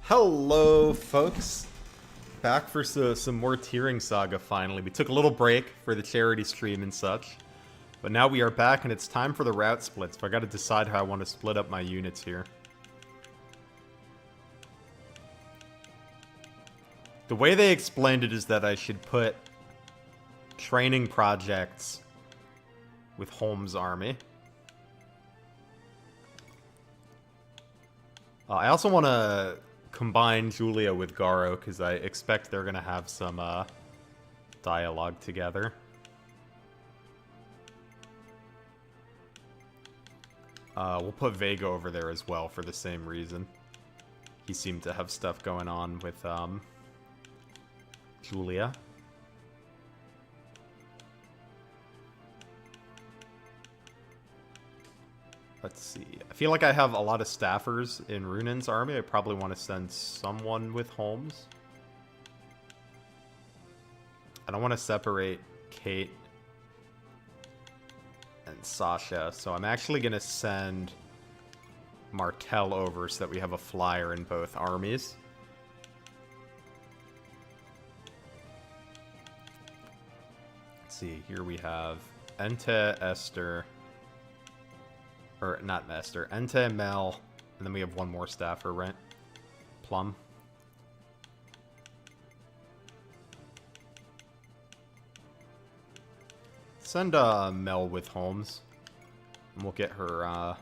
Hello, folks. Back for some more tiering Saga, finally. We took a little break for the charity stream and such. But now we are back, and it's time for the route splits. So I gotta decide how I want to split up my units here. The way they explained it is that I should put training projects with Holmes' army. I also want to combine Julia with Garo, because I expect they're going to have some dialogue together. We'll put Vega over there as well for the same reason. He seemed to have stuff going on with Julia. Let's see. I feel like I have a lot of staffers in Runan's army. I probably want to send someone with Holmes. I don't want to separate Kate and Sasha, so I'm actually going to send Martel over so that we have a flyer in both armies. Let's see. Here we have Ente, Esther... Or, not Esther. Ente, Mahl, and then we have one more staffer, right? Plum. Send Mel with Holmes. And we'll get her,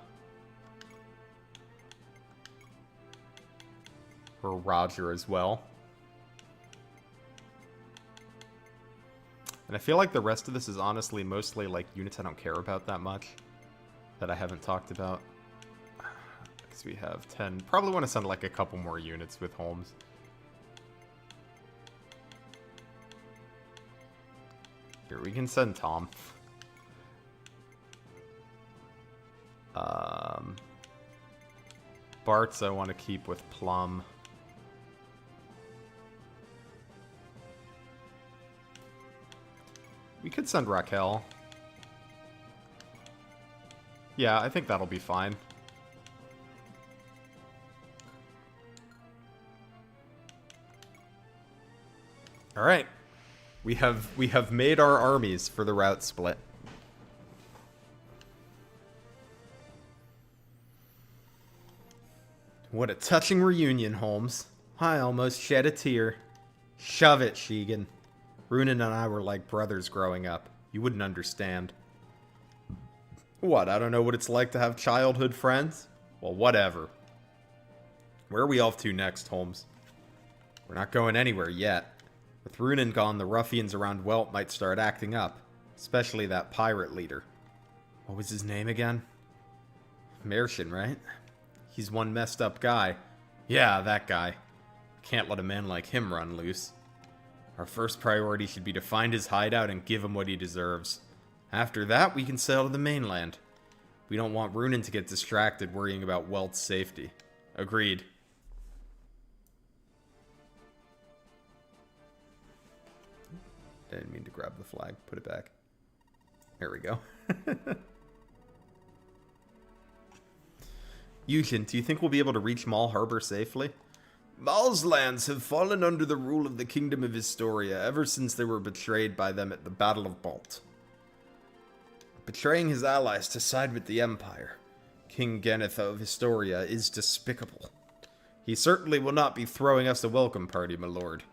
her Roger as well. And I feel like the rest of this is honestly mostly, like, units I don't care about that much. That I haven't talked about. Because we have 10. Probably want to send like a couple more units with Holmes. Here, we can send Tom. Bart's I want to keep with Plum. We could send Raquel. Yeah, I think that'll be fine. All right. We have made our armies for the route split. What a touching reunion, Holmes. I almost shed a tear. Shove it, Sheegan. Runan and I were like brothers growing up. You wouldn't understand. What, I don't know what it's like to have childhood friends? Well, whatever. Where are we off to next, Holmes? We're not going anywhere yet. With Runan gone, the ruffians around Welt might start acting up. Especially that pirate leader. What was his name again? Mershin, right? He's one messed up guy. Yeah, that guy. Can't let a man like him run loose. Our first priority should be to find his hideout and give him what he deserves. After that, we can sail to the mainland. We don't want Runan to get distracted worrying about Welt's safety. Agreed. I didn't mean to grab the flag. Put it back. There we go. Yushin, do you think we'll be able to reach Mahl Harbor safely? Mahl's lands have fallen under the rule of the Kingdom of Historia ever since they were betrayed by them at the Battle of Bolt. Betraying his allies to side with the Empire, King Geneth of Historia, is despicable. He certainly will not be throwing us a welcome party, my lord.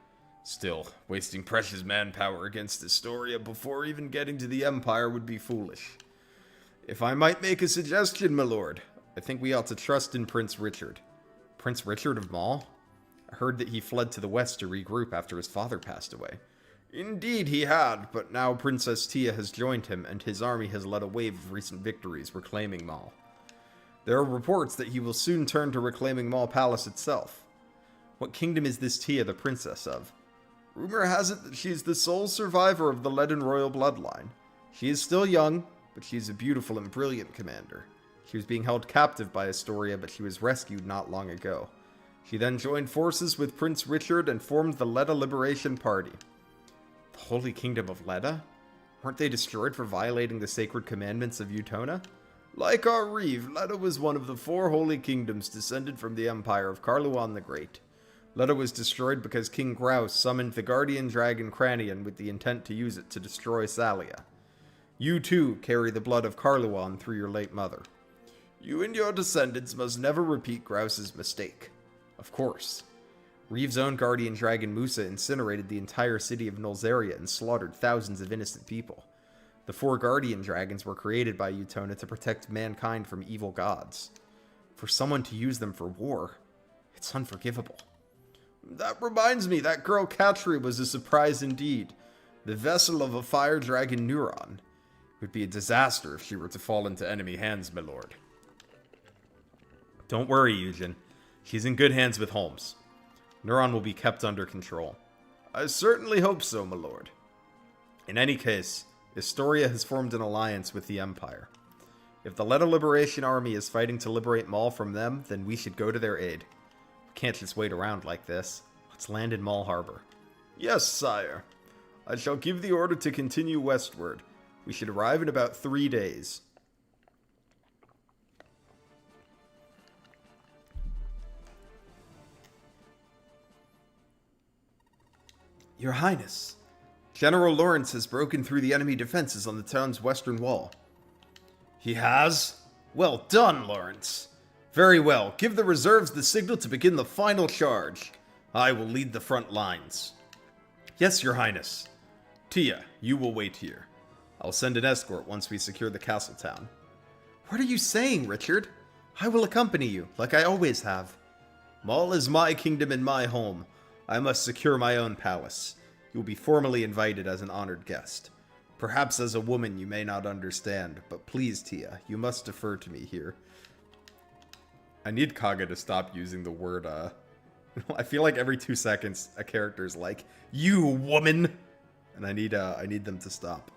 Still, wasting precious manpower against Historia before even getting to the Empire would be foolish. If I might make a suggestion, my lord, I think we ought to trust in Prince Richard. Prince Richard of Mahl? I heard that he fled to the west to regroup after his father passed away. Indeed he had, but now Princess Tia has joined him, and his army has led a wave of recent victories reclaiming Mahl. There are reports that he will soon turn to reclaiming Mahl Palace itself. What kingdom is this Tia the princess of? Rumor has it that she is the sole survivor of the Leaden royal bloodline. She is still young, but she is a beautiful and brilliant commander. She was being held captive by Historia, but she was rescued not long ago. She then joined forces with Prince Richard and formed the Leda Liberation Party. The Holy Kingdom of Leda? Weren't they destroyed for violating the sacred commandments of Utona? Like our Reeve, Leda was one of the 4 holy kingdoms descended from the empire of Carluan the Great. Leda was destroyed because King Grouse summoned the guardian dragon Cranion with the intent to use it to destroy Salia. You too carry the blood of Carluon through your late mother. You and your descendants must never repeat Grouse's mistake. Of course. Reeve's own guardian dragon Musa incinerated the entire city of Nolzaria and slaughtered thousands of innocent people. The 4 guardian dragons were created by Utona to protect mankind from evil gods. For someone to use them for war, it's unforgivable. That reminds me, that girl Katri was a surprise indeed. The vessel of a fire dragon Neuron. It would be a disaster if she were to fall into enemy hands, my lord. Don't worry, Eugen. She's in good hands with Holmes. Neuron will be kept under control. I certainly hope so, my lord. In any case, Historia has formed an alliance with the Empire. If the Leda Liberation Army is fighting to liberate Mahl from them, then we should go to their aid. We can't just wait around like this. Let's land in Mahl Harbor. Yes, sire. I shall give the order to continue westward. We should arrive in about 3 days. Your Highness, General Lawrence has broken through the enemy defenses on the town's western wall. He has? Well done, Lawrence. Very well. Give the reserves the signal to begin the final charge. I will lead the front lines. Yes, Your Highness. Tia, you will wait here. I'll send an escort once we secure the castle town. What are you saying, Richard? I will accompany you, like I always have. Mahl is my kingdom and my home. I must secure my own palace. You will be formally invited as an honored guest. Perhaps as a woman you may not understand, but please, Tia, you must defer to me here. I need Kaga to stop using the word, I feel like every 2 seconds a character's like, you woman! And I need them to stop.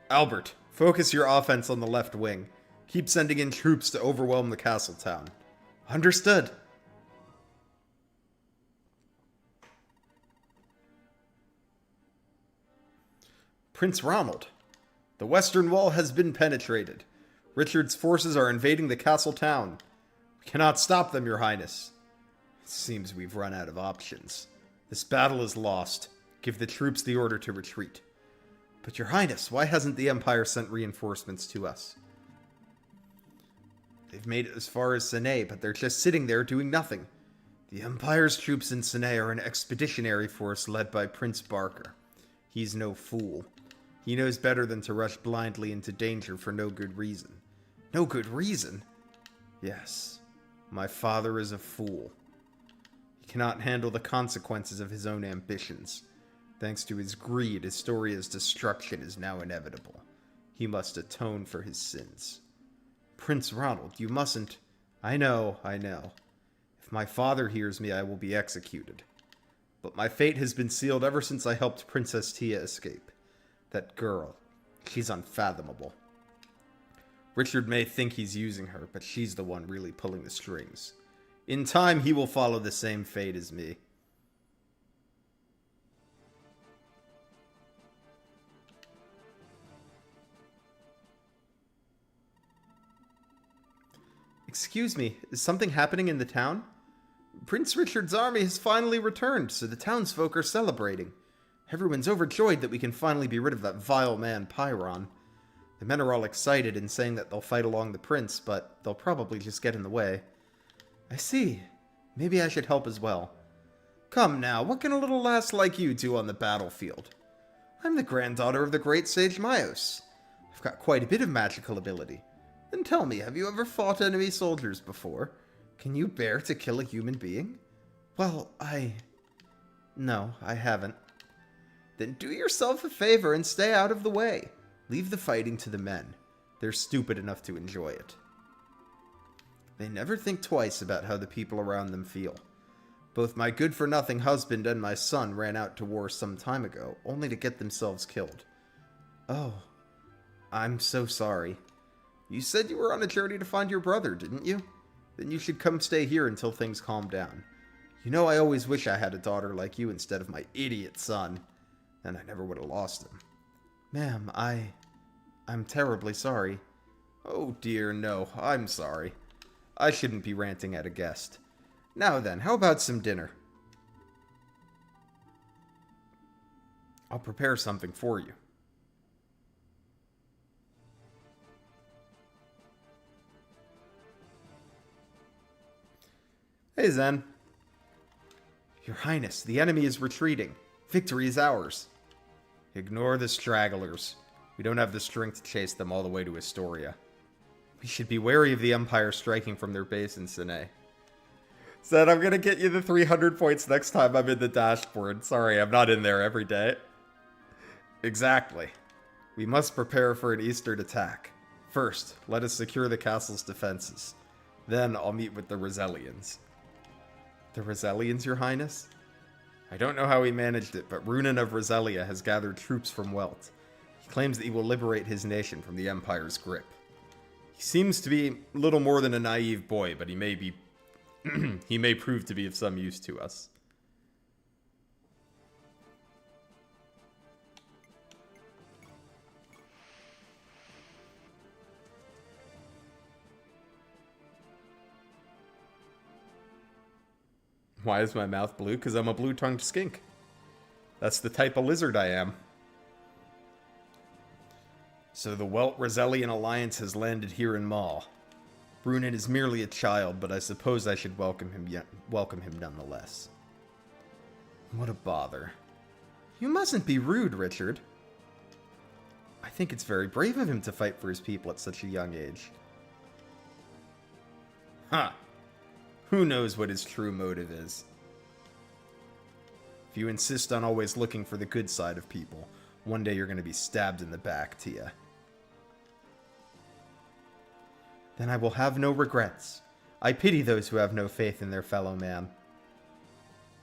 Albert, focus your offense on the left wing. Keep sending in troops to overwhelm the castle town. Understood. Prince Ronald. The western wall has been penetrated. Richard's forces are invading the castle town. We cannot stop them, Your Highness. It seems we've run out of options. This battle is lost. Give the troops the order to retreat. But Your Highness, why hasn't the Empire sent reinforcements to us? They've made it as far as Sine, but they're just sitting there doing nothing. The Empire's troops in Sine are an expeditionary force led by Prince Barker. He's no fool. He knows better than to rush blindly into danger for no good reason. No good reason? Yes. My father is a fool. He cannot handle the consequences of his own ambitions. Thanks to his greed, Historia's destruction is now inevitable. He must atone for his sins. Prince Ronald, you mustn't... I know. If my father hears me, I will be executed. But my fate has been sealed ever since I helped Princess Tia escape. That girl, she's unfathomable. Richard may think he's using her, but she's the one really pulling the strings. In time, he will follow the same fate as me. Excuse me, is something happening in the town? Prince Richard's army has finally returned, so the townsfolk are celebrating. Everyone's overjoyed that we can finally be rid of that vile man, Pyron. The men are all excited and saying that they'll fight along the prince, but they'll probably just get in the way. I see. Maybe I should help as well. Come now, what can a little lass like you do on the battlefield? I'm the granddaughter of the great sage Myos. I've got quite a bit of magical ability. Then tell me, have you ever fought enemy soldiers before? Can you bear to kill a human being? Well, No, I haven't. Then do yourself a favor and stay out of the way. Leave the fighting to the men. They're stupid enough to enjoy it. They never think twice about how the people around them feel. Both my good-for-nothing husband and my son ran out to war some time ago, only to get themselves killed. Oh, I'm so sorry. You said you were on a journey to find your brother, didn't you? Then you should come stay here until things calm down. You know I always wish I had a daughter like you instead of my idiot son. Then I never would have lost him. Ma'am, I'm terribly sorry. Oh dear, no, I'm sorry. I shouldn't be ranting at a guest. Now then, how about some dinner? I'll prepare something for you. Hey, Zen. Your Highness, the enemy is retreating. Victory is ours. Ignore the stragglers. We don't have the strength to chase them all the way to Astoria. We should be wary of the Empire striking from their base in Sine. Zen, I'm gonna get you the 300 points next time I'm in the dashboard. Sorry, I'm not in there every day. Exactly. We must prepare for an eastern attack. First, let us secure the castle's defenses. Then I'll meet with the Rosellians. The Rosellians, Your Highness? I don't know how he managed it, but Runan of Hellyeah has gathered troops from Welt. He claims that he will liberate his nation from the Empire's grip. He seems to be little more than a naive boy, but he may be... he may prove to be of some use to us. Why is my mouth blue? Because I'm a blue-tongued skink. That's the type of lizard I am. So the Welt-Rosellian alliance has landed here in Mahl. Runan is merely a child, but I suppose I should welcome him nonetheless. What a bother. You mustn't be rude, Richard. I think it's very brave of him to fight for his people at such a young age. Huh. Who knows what his true motive is? If you insist on always looking for the good side of people, one day you're going to be stabbed in the back, Tia. Then I will have no regrets. I pity those who have no faith in their fellow man.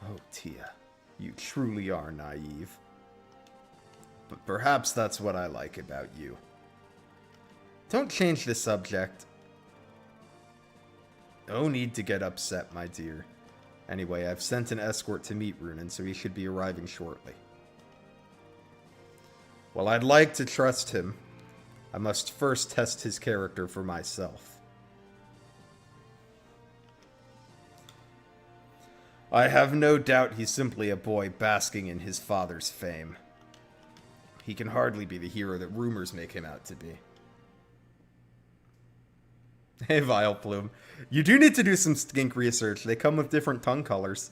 Oh, Tia, you truly are naive. But perhaps that's what I like about you. Don't change the subject. No need to get upset, my dear. Anyway, I've sent an escort to meet Runan, so he should be arriving shortly. While I'd like to trust him, I must first test his character for myself. I have no doubt he's simply a boy basking in his father's fame. He can hardly be the hero that rumors make him out to be. Hey, Vileplume. You do need to do some skink research. They come with different tongue colors.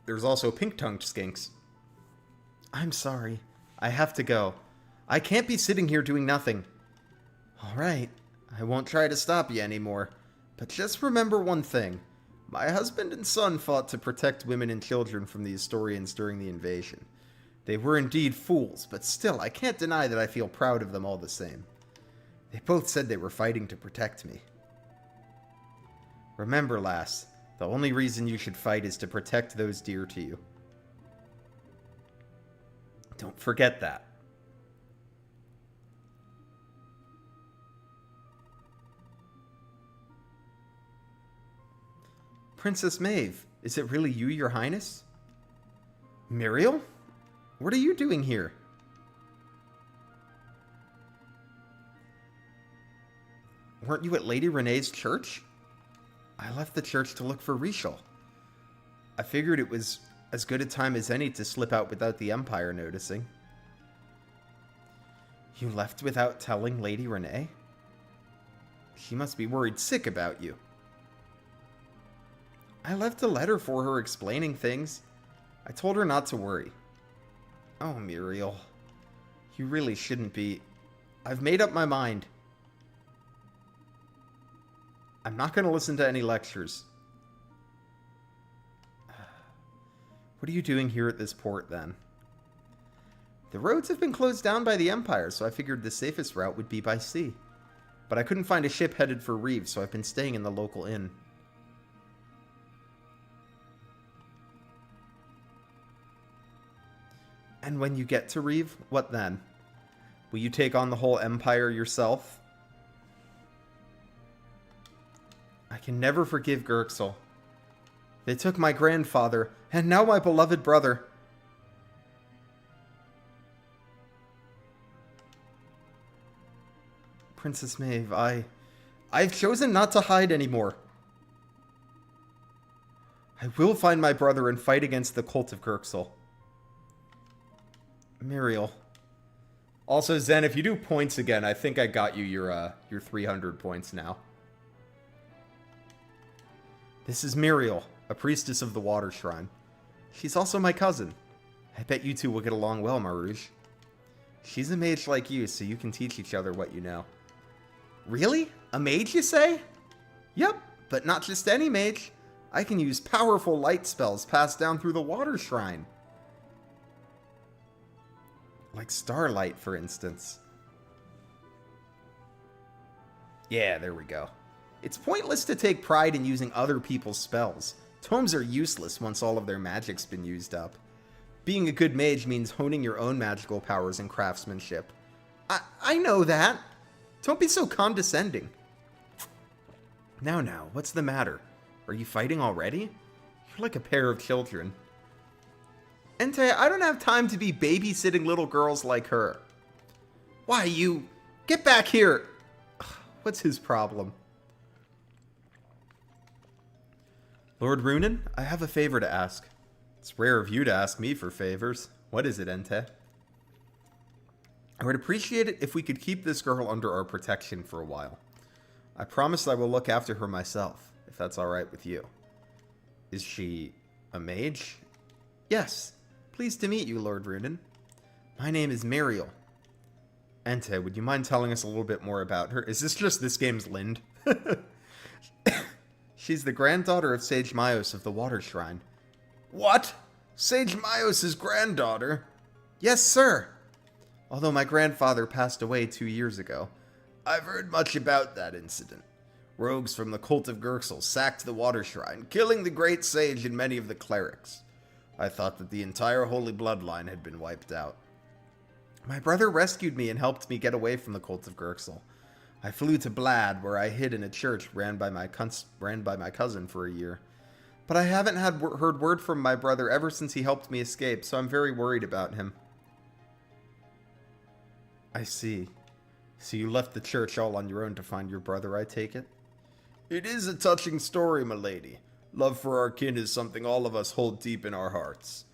There's also pink-tongued skinks. I'm sorry. I have to go. I can't be sitting here doing nothing. Alright. I won't try to stop you anymore. But just remember one thing. My husband and son fought to protect women and children from the Astorians during the invasion. They were indeed fools, but still, I can't deny that I feel proud of them all the same. They both said they were fighting to protect me. Remember, lass, the only reason you should fight is to protect those dear to you. Don't forget that. Princess Maeve, is it really you, Your Highness? Muriel? What are you doing here? Weren't you at Lady Renee's church? I left the church to look for Rishal. I figured it was as good a time as any to slip out without the Empire noticing. You left without telling Lady Renee? She must be worried sick about you. I left a letter for her explaining things. I told her not to worry. Oh, Muriel. You really shouldn't be. I've made up my mind. I'm not going to listen to any lectures. What are you doing here at this port, then? The roads have been closed down by the Empire, so I figured the safest route would be by sea. But I couldn't find a ship headed for Reeve, so I've been staying in the local inn. And when you get to Reeve, what then? Will you take on the whole Empire yourself? I can never forgive Gerxel. They took my grandfather, and now my beloved brother. Princess Maeve, I've chosen not to hide anymore. I will find my brother and fight against the cult of Gerxel. Muriel. Also, Zen, if you do points again, I think I got you your 300 points now. This is Muriel, a priestess of the Water Shrine. She's also my cousin. I bet you two will get along well, Marouge. She's a mage like you, so you can teach each other what you know. Really? A mage, you say? Yep, but not just any mage. I can use powerful light spells passed down through the Water Shrine. Like Starlight, for instance. Yeah, there we go. It's pointless to take pride in using other people's spells. Tomes are useless once all of their magic's been used up. Being a good mage means honing your own magical powers and craftsmanship. I know that. Don't be so condescending. Now, what's the matter? Are you fighting already? You're like a pair of children. Entei, I don't have time to be babysitting little girls like her. Why, you... Get back here! What's his problem? Lord Runen, I have a favor to ask. It's rare of you to ask me for favors. What is it, Entei? I would appreciate it if we could keep this girl under our protection for a while. I promise I will look after her myself, if that's alright with you. Is she a mage? Yes. Pleased to meet you, Lord Runen. My name is Muriel. Entei, would you mind telling us a little bit more about her? Is this just this game's Lind? She's the granddaughter of Sage Myos of the Water Shrine. What? Sage Myos' granddaughter? Yes, sir. Although my grandfather passed away 2 years ago. I've heard much about that incident. Rogues from the cult of Gerxel sacked the Water Shrine, killing the great sage and many of the clerics. I thought that the entire holy bloodline had been wiped out. My brother rescued me and helped me get away from the cult of Gerxel. I flew to Blad, where I hid in a church ran by my cousin for a year. But I haven't heard word from my brother ever since he helped me escape, so I'm very worried about him. I see. So you left the church all on your own to find your brother, I take it? It is a touching story, milady. Love for our kin is something all of us hold deep in our hearts.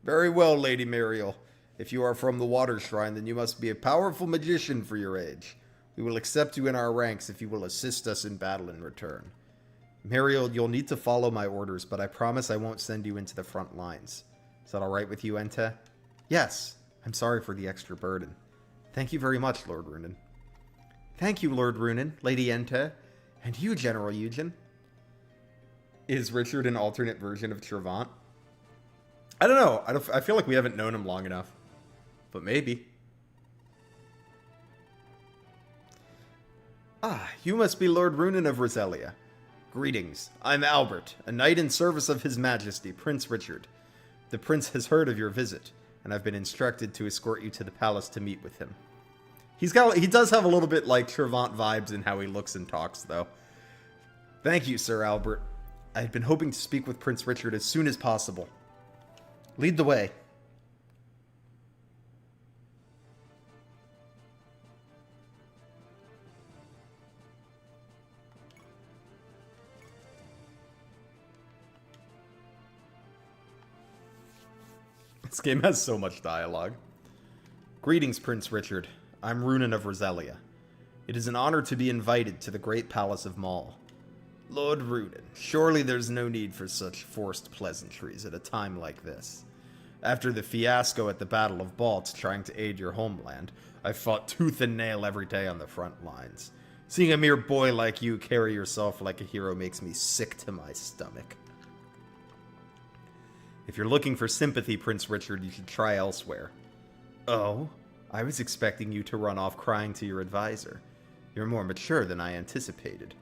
Very well, Lady Muriel. If you are from the Water Shrine, then you must be a powerful magician for your age. We will accept you in our ranks if you will assist us in battle in return. Muriel, you'll need to follow my orders, but I promise I won't send you into the front lines. Is that alright with you, Entei? Yes. I'm sorry for the extra burden. Thank you very much, Lord Runen. Thank you, Lord Runen, Lady Entei, and you, General Eugen. Is Richard an alternate version of Trevant? I don't know. I feel like we haven't known him long enough. But maybe. Ah, you must be Lord Runen of Roselia. Greetings. I'm Albert, a knight in service of His Majesty, Prince Richard. The prince has heard of your visit, and I've been instructed to escort you to the palace to meet with him. He does have a little bit like Trevant vibes in how he looks and talks, though. Thank you, Sir Albert. I had been hoping to speak with Prince Richard as soon as possible. Lead the way. This game has so much dialogue. Greetings, Prince Richard. I'm Runen of Roselia. It is an honor to be invited to the great palace of Mahl. Lord Runen, surely there's no need for such forced pleasantries at a time like this. After the fiasco at the Battle of Balt trying to aid your homeland, I've fought tooth and nail every day on the front lines. Seeing a mere boy like you carry yourself like a hero makes me sick to my stomach. If you're looking for sympathy, Prince Richard, you should try elsewhere. Oh? I was expecting you to run off crying to your advisor. You're more mature than I anticipated.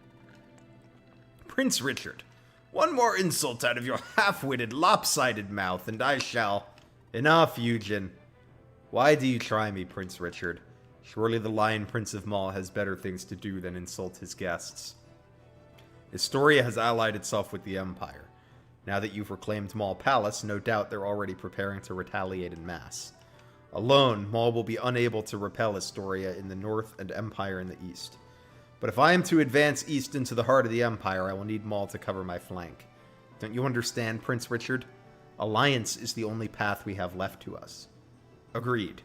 Prince Richard, one more insult out of your half-witted, lopsided mouth, and I shall... Enough, Eugen. Why do you try me, Prince Richard? Surely the Lion Prince of Mahl has better things to do than insult his guests. Historia has allied itself with the Empire. Now that you've reclaimed Mahl Palace, no doubt they're already preparing to retaliate en masse. Alone, Mahl will be unable to repel Historia in the north and Empire in the east. But if I am to advance east into the heart of the Empire, I will need Mahl to cover my flank. Don't you understand, Prince Richard? Alliance is the only path we have left to us. Agreed.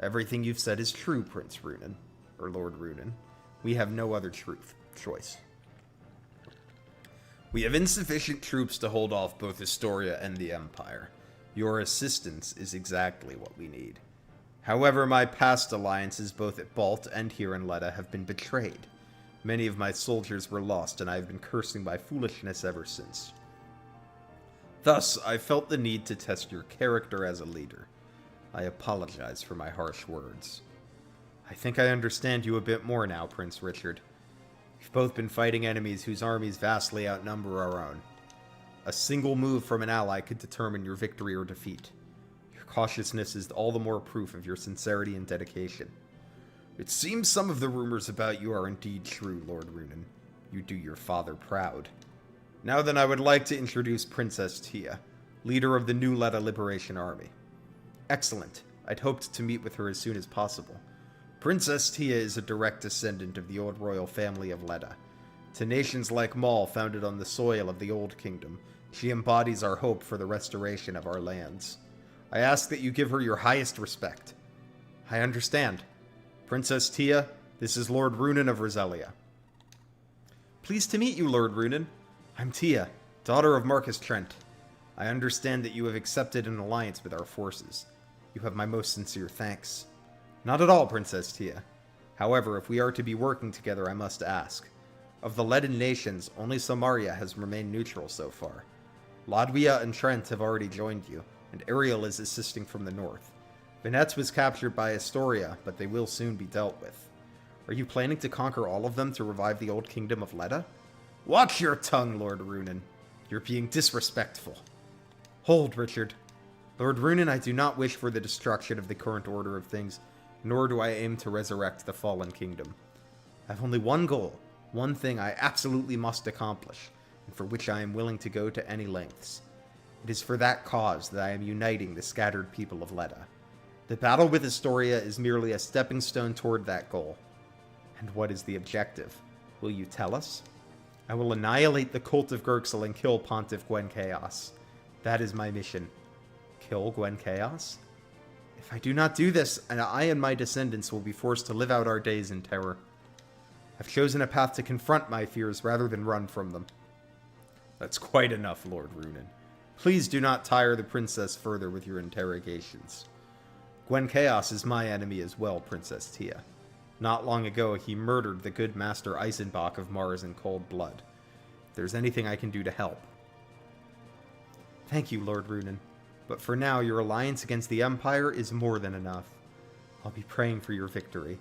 Everything you've said is true, Prince Runen. Or Lord Runen. We have no other choice. We have insufficient troops to hold off both Historia and the Empire. Your assistance is exactly what we need. However, my past alliances both at Balt and here in Leda have been betrayed. Many of my soldiers were lost, and I have been cursing my foolishness ever since. Thus, I felt the need to test your character as a leader. I apologize for my harsh words. I think I understand you a bit more now, Prince Richard. We've both been fighting enemies whose armies vastly outnumber our own. A single move from an ally could determine your victory or defeat. Your cautiousness is all the more proof of your sincerity and dedication. It seems some of the rumors about you are indeed true, Lord Runen. You do your father proud. Now then, I would like to introduce Princess Tia, leader of the New Leda Liberation Army. Excellent. I'd hoped to meet with her as soon as possible. Princess Tia is a direct descendant of the old royal family of Leda. To nations like Mahl, founded on the soil of the Old Kingdom, she embodies our hope for the restoration of our lands. I ask that you give her your highest respect. I understand. Princess Tia, this is Lord Runen of Roselia. Pleased to meet you, Lord Runen. I'm Tia, daughter of Marcus Trent. I understand that you have accepted an alliance with our forces. You have my most sincere thanks. Not at all, Princess Tia. However, if we are to be working together, I must ask. Of the Leaden nations, only Samaria has remained neutral so far. Ladwia and Trent have already joined you, and Imperial is assisting from the north. Panette was captured by Historia, but they will soon be dealt with. Are you planning to conquer all of them to revive the old kingdom of Leda? Watch your tongue, Lord Runen. You're being disrespectful. Hold, Richard. Lord Runen, I do not wish for the destruction of the current order of things, nor do I aim to resurrect the fallen kingdom. I have only one goal, one thing I absolutely must accomplish, and for which I am willing to go to any lengths. It is for that cause that I am uniting the scattered people of Leda. The battle with Historia is merely a stepping stone toward that goal. And what is the objective? Will you tell us? I will annihilate the cult of Gerxel and kill Pontiff Gwen Chaos. That is my mission. Kill Gwen Chaos? If I do not do this, I and my descendants will be forced to live out our days in terror. I've chosen a path to confront my fears rather than run from them. That's quite enough, Lord Runen. Please do not tire the princess further with your interrogations. Gwen Chaos is my enemy as well, Princess Tia. Not long ago, he murdered the good Master Eisenbach of Mars in cold blood. If there's anything I can do to help. Thank you, Lord Runen. But for now, your alliance against the Empire is more than enough. I'll be praying for your victory.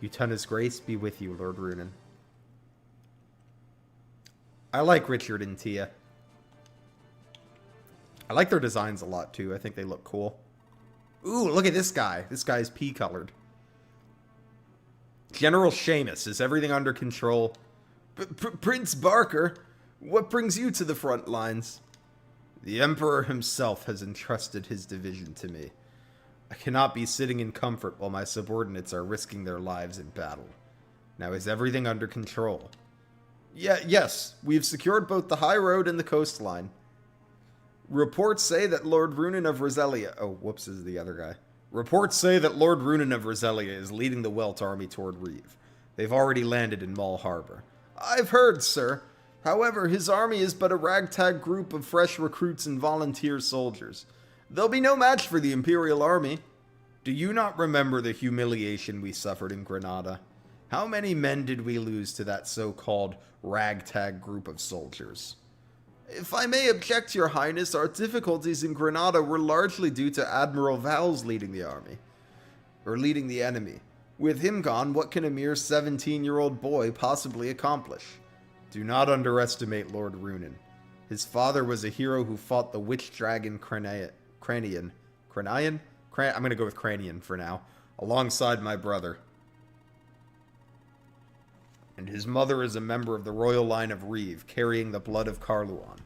Utuna's grace be with you, Lord Runen. I like Richard and Tia. I like their designs a lot, too. I think they look cool. Ooh, look at this guy. This guy's pea-colored. General Seamus, is everything under control? Prince Barker, what brings you to the front lines? The Emperor himself has entrusted his division to me. I cannot be sitting in comfort while my subordinates are risking their lives in battle. Now, is everything under control? Yes, we've secured both the high road and the coastline. Reports say that Lord Runen of Roselia... Oh, whoops, is the other guy. Reports say that Lord Runen of Roselia is leading the Welt army toward Reeve. They've already landed in Mahl Harbor. I've heard, sir. However, his army is but a ragtag group of fresh recruits and volunteer soldiers. They'll be no match for the Imperial army. Do you not remember the humiliation we suffered in Granada? How many men did we lose to that so-called ragtag group of soldiers? If I may object, Your Highness, our difficulties in Granada were largely due to Admiral Val's leading the army. Or leading the enemy. With him gone, what can a mere 17-year-old boy possibly accomplish? Do not underestimate Lord Runen. His father was a hero who fought the witch dragon Cranian? I'm going to go with Cranian for now, alongside my brother. And his mother is a member of the royal line of Reeve, carrying the blood of Carluon.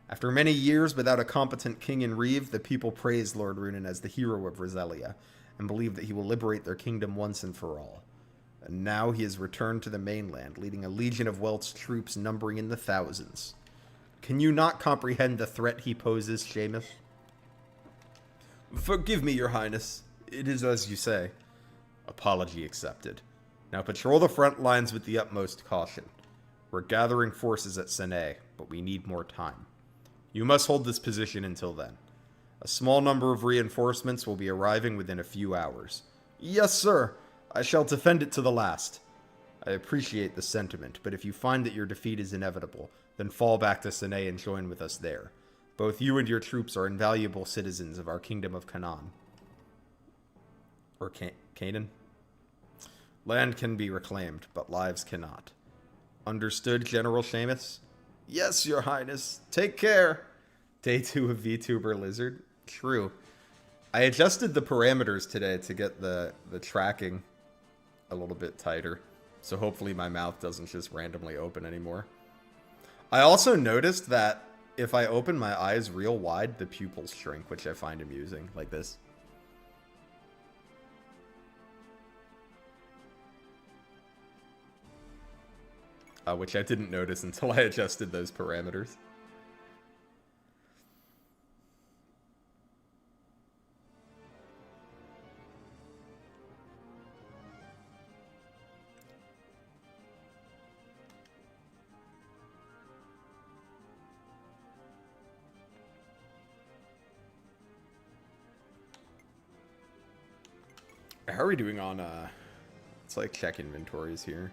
After many years without a competent king in Reeve, the people praise Lord Runen as the hero of Roselia, and believe that he will liberate their kingdom once and for all. And now he has returned to the mainland, leading a legion of Welt's troops numbering in the thousands. Can you not comprehend the threat he poses, Seamus? Forgive me, Your Highness. It is as you say. Apology accepted. Now patrol the front lines with the utmost caution. We're gathering forces at Sene, but we need more time. You must hold this position until then. A small number of reinforcements will be arriving within a few hours. Yes, sir. I shall defend it to the last. I appreciate the sentiment, but if you find that your defeat is inevitable, then fall back to Sene and join with us there. Both you and your troops are invaluable citizens of our kingdom of Canaan. Or Canaan? Land can be reclaimed, but lives cannot. Understood, General Seamus? Yes, your highness. Take care. Day 2 of VTuber Lizard? True. I adjusted the parameters today to get the tracking a little bit tighter. So hopefully my mouth doesn't just randomly open anymore. I also noticed that if I open my eyes real wide, the pupils shrink, which I find amusing, like this. Which I didn't notice until I adjusted those parameters. How are we doing on, let's like check inventories here.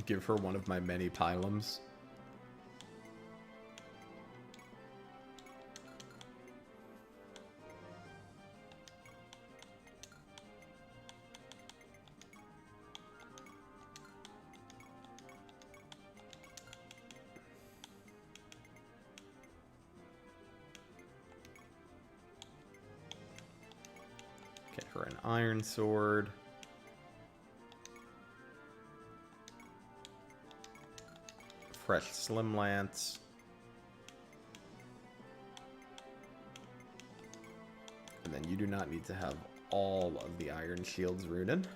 Give her one of my many pylums. Get her an iron sword. Fresh slim lance. And then you do not need to have all of the iron shields rooted.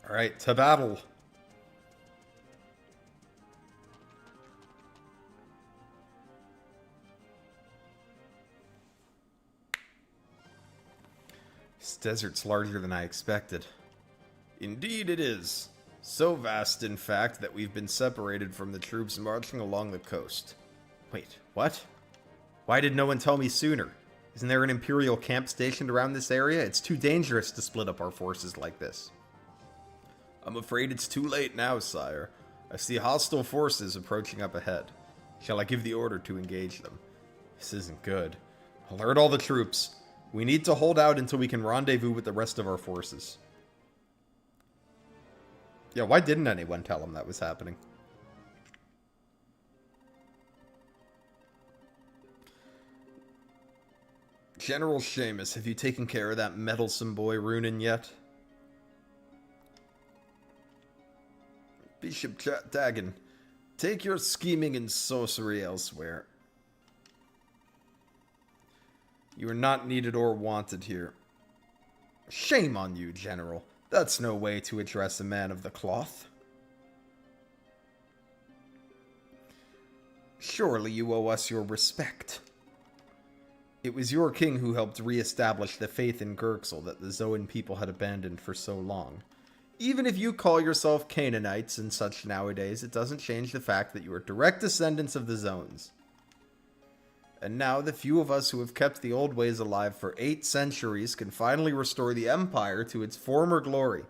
Alright, to battle. This desert's larger than I expected. Indeed it is. So vast, in fact, that we've been separated from the troops marching along the coast. Wait, what? Why did no one tell me sooner? Isn't there an Imperial camp stationed around this area? It's too dangerous to split up our forces like this. I'm afraid it's too late now, sire. I see hostile forces approaching up ahead. Shall I give the order to engage them? This isn't good. Alert all the troops. We need to hold out until we can rendezvous with the rest of our forces. Yeah, why didn't anyone tell him that was happening? General Seamus, have you taken care of that meddlesome boy Runin yet? Bishop Dagon, take your scheming and sorcery elsewhere. You are not needed or wanted here. Shame on you, General. That's no way to address a man of the cloth. Surely you owe us your respect. It was your king who helped re-establish the faith in Gurxel that the Zoan people had abandoned for so long. Even if you call yourself Canaanites and such nowadays, it doesn't change the fact that you are direct descendants of the Zones. And now the few of us who have kept the old ways alive for 8 centuries can finally restore the Empire to its former glory.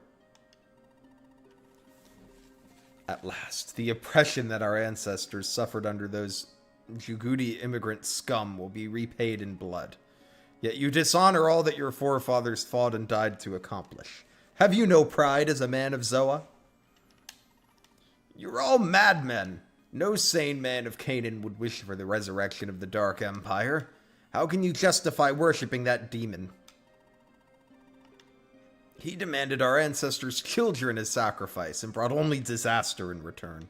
At last, the oppression that our ancestors suffered under those Jugudi immigrant scum will be repaid in blood. Yet you dishonor all that your forefathers fought and died to accomplish. Have you no pride as a man of Zoa? You're all madmen. No sane man of Canaan would wish for the resurrection of the Dark Empire. How can you justify worshipping that demon? He demanded our ancestors' children as sacrifice and brought only disaster in return.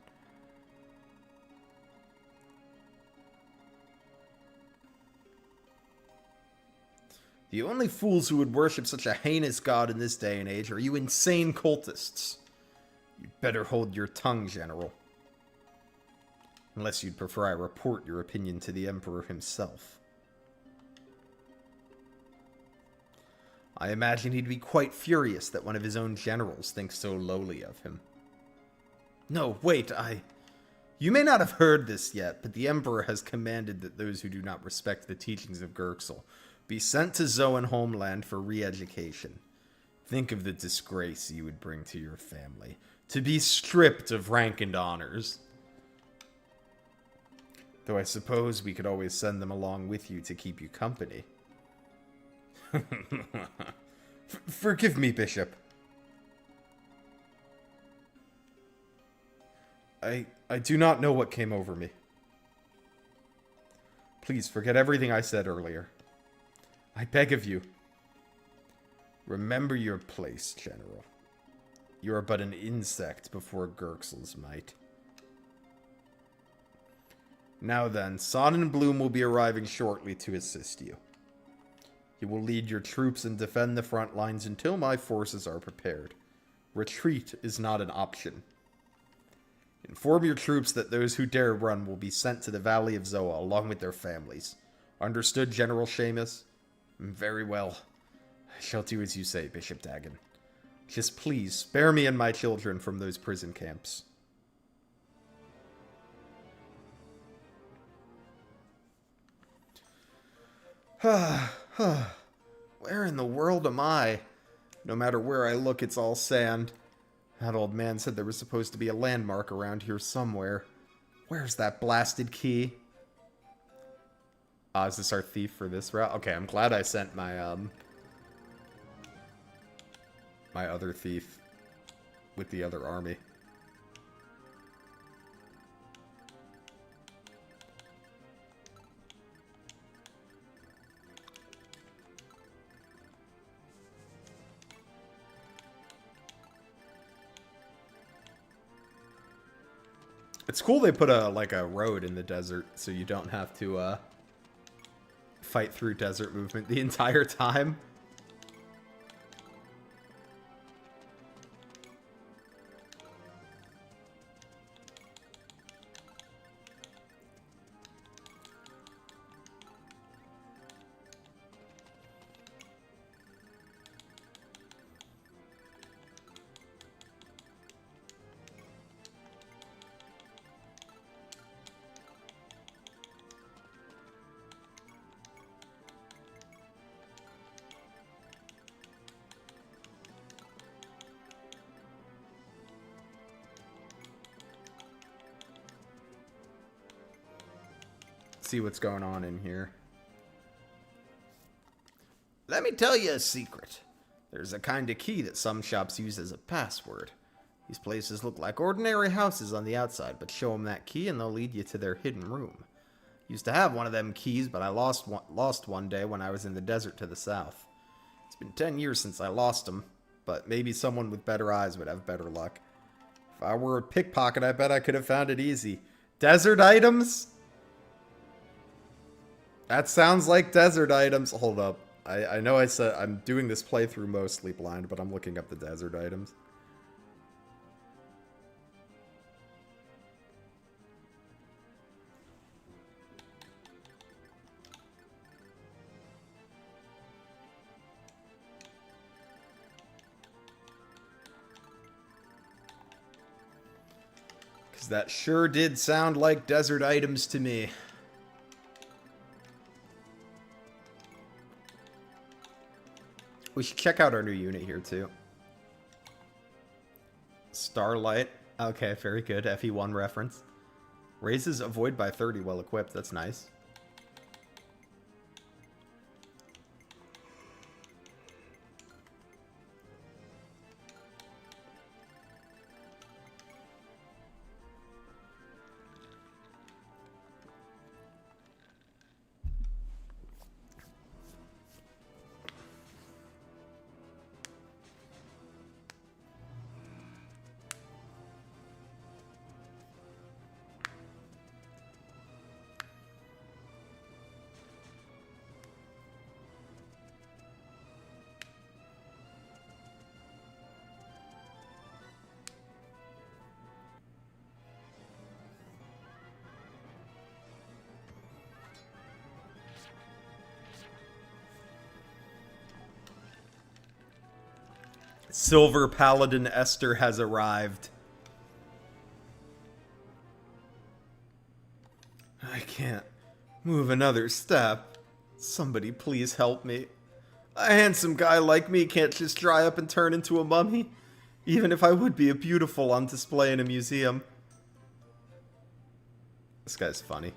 The only fools who would worship such a heinous god in this day and age are you insane cultists. You'd better hold your tongue, General. Unless you'd prefer I report your opinion to the Emperor himself. I imagine he'd be quite furious that one of his own generals thinks so lowly of him. No, wait, You may not have heard this yet, but the Emperor has commanded that those who do not respect the teachings of Gerxel be sent to Zoan homeland for re-education. Think of the disgrace you would bring to your family. To be stripped of rank and honors. Though I suppose we could always send them along with you to keep you company. Forgive me, Bishop. I do not know what came over me. Please forget everything I said earlier. I beg of you. Remember your place, General. You are but an insect before Gerxel's might. Now then, Sonnenbloom will be arriving shortly to assist you. He will lead your troops and defend the front lines until my forces are prepared. Retreat is not an option. Inform your troops that those who dare run will be sent to the Valley of Zoa along with their families. Understood, General Seamus? Very well. I shall do as you say, Bishop Dagon. Just please, spare me and my children from those prison camps. Where in the world am I? No matter where I look, it's all sand. That old man said there was supposed to be a landmark around here somewhere. Where's that blasted key? Is this our thief for this route? Okay, I'm glad I sent my, my other thief with the other army. It's cool they put a road in the desert so you don't have to fight through desert movement the entire time. See what's going on in here. Let me tell you a secret. There's a kind of key that some shops use as a password. These places look like ordinary houses on the outside, but show them that key and they'll lead you to their hidden room. Used to have one of them keys, but I lost one day when I was in the desert to the south. It's been 10 years since I lost them, but maybe someone with better eyes would have better luck. If I were a pickpocket, I bet I could have found it easy. Desert items? That sounds like desert items. Hold up. I know I said I'm doing this playthrough mostly blind, but I'm looking up the desert items. Because that sure did sound like desert items to me. We should check out our new unit here, too. Starlight. Okay, very good. FE1 reference. Raises avoid by 30 while equipped. That's nice. Silver Paladin Esther has arrived. I can't move another step. Somebody please help me. A handsome guy like me can't just dry up and turn into a mummy, even if I would be a beautiful on display in a museum. This guy's funny.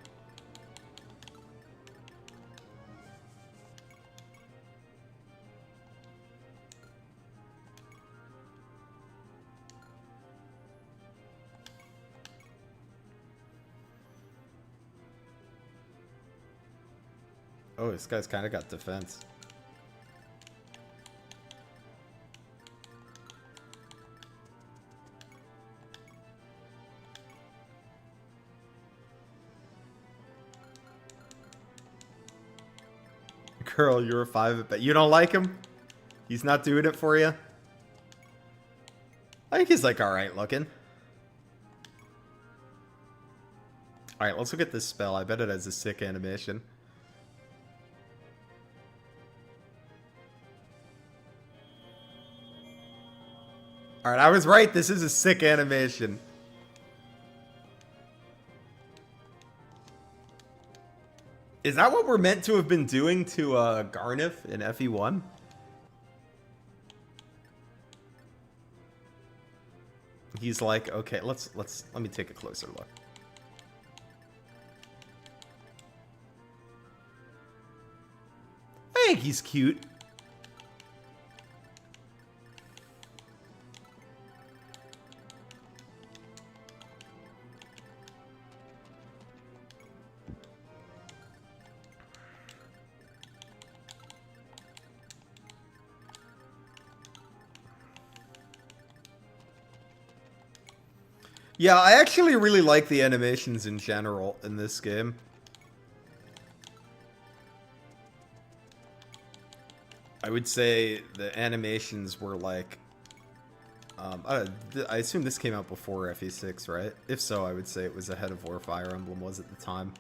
Oh, this guy's kind of got defense. Girl, you're a 5, but you don't like him? He's not doing it for you? I think he's like alright looking. Alright, let's look at this spell. I bet it has a sick animation. Alright, I was right. This is a sick animation. Is that what we're meant to have been doing to Garnif in FE1? He's like, okay, let me take a closer look. I think he's cute. Yeah, I actually really like the animations in general in this game. I would say the animations were like... I assume this came out before FE6, right? If so, I would say it was ahead of where Fire Emblem was at the time.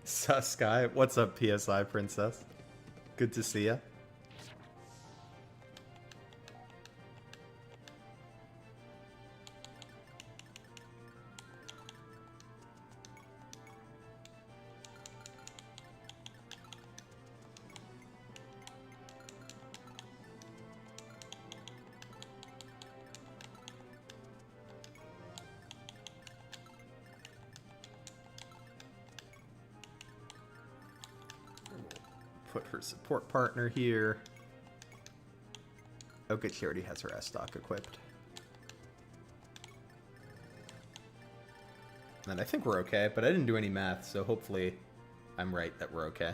Sus guy, what's up, PSI princess? Good to see ya. Put her support partner here. Okay, she already has her S-Stock equipped. And I think we're okay, but I didn't do any math, so hopefully I'm right that we're okay.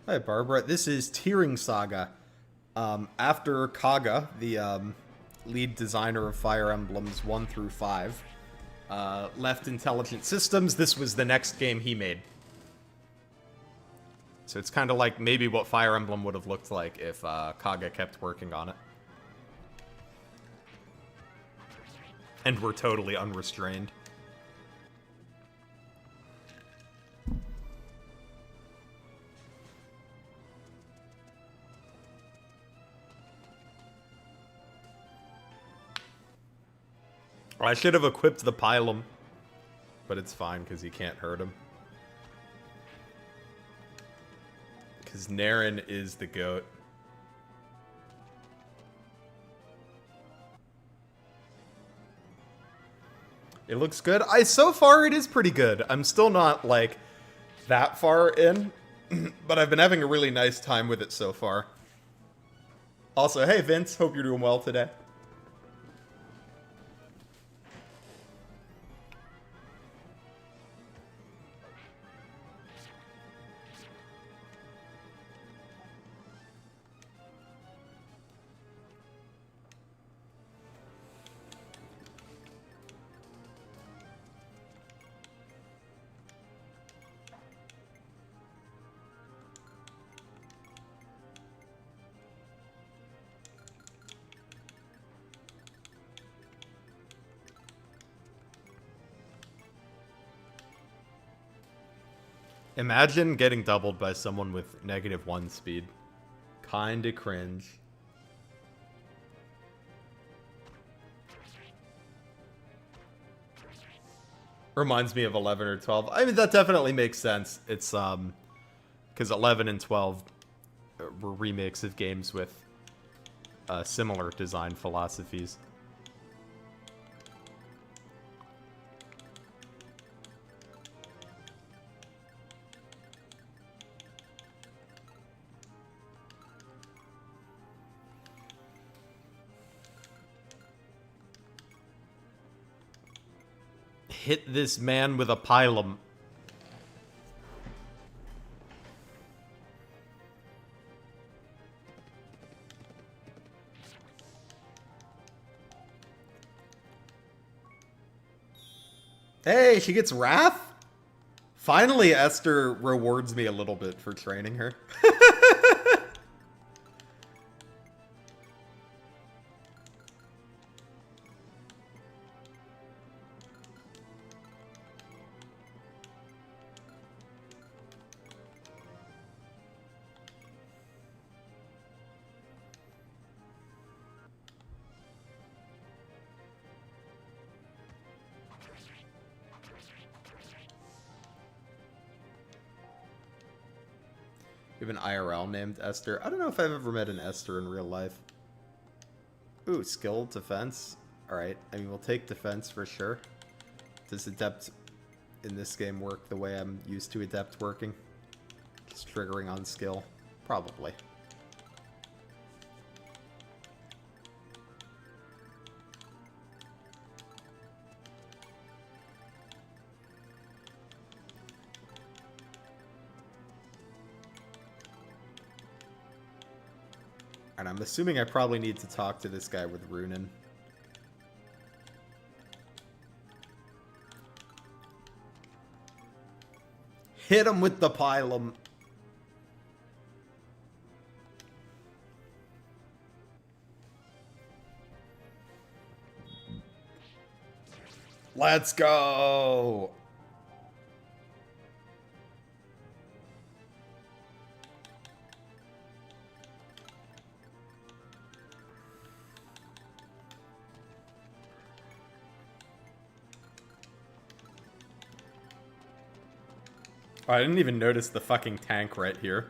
Hi, Barbara. This is Tearing Saga. After Kaga, the lead designer of Fire Emblems 1 through 5, left Intelligent Systems, this was the next game he made. So it's kind of like maybe what Fire Emblem would have looked like if Kaga kept working on it. And were totally unrestrained. I should have equipped the Pylum, but it's fine because you can't hurt him. Because Naren is the GOAT. It looks good. So far it is pretty good. I'm still not, like, that far in, but I've been having a really nice time with it so far. Also, hey Vince, hope you're doing well today. Imagine getting doubled by someone with -1 speed. Kinda cringe. Reminds me of 11 or 12. I mean, that definitely makes sense. It's, because 11 and 12 were remakes of games with similar design philosophies. Hit this man with a pylum. Hey, she gets Wrath? Finally, Esther rewards me a little bit for training her. You have an IRL named Esther. I don't know if I've ever met an Esther in real life. Ooh, skill, defense. Alright, I mean, we'll take defense for sure. Does Adept in this game work the way I'm used to Adept working? Just triggering on skill? Probably. And I'm assuming I probably need to talk to this guy with Runin. Hit him with the pylum. Let's go. Oh, I didn't even notice the fucking tank right here.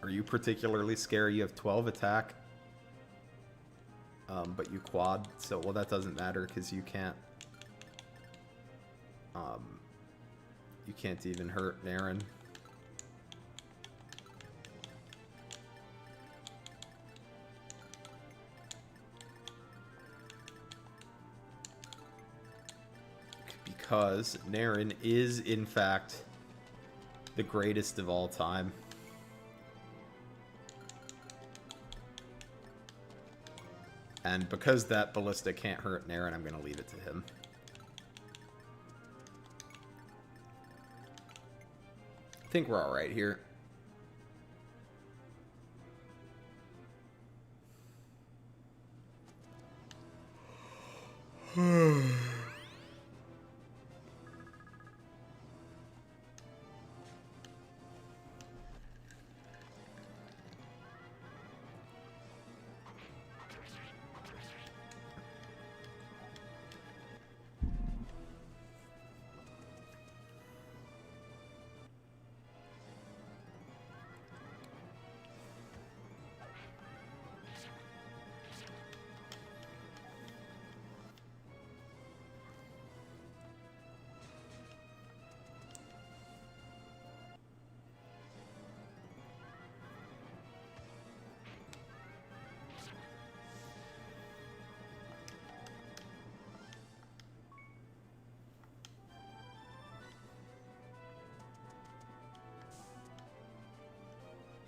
Are you particularly scary? You have 12 attack. But you quad, so, well, that doesn't matter because you can't even hurt Naren. Because Naren is, in fact, the greatest of all time. And because that ballista can't hurt Naren, I'm going to leave it to him. I think we're alright here.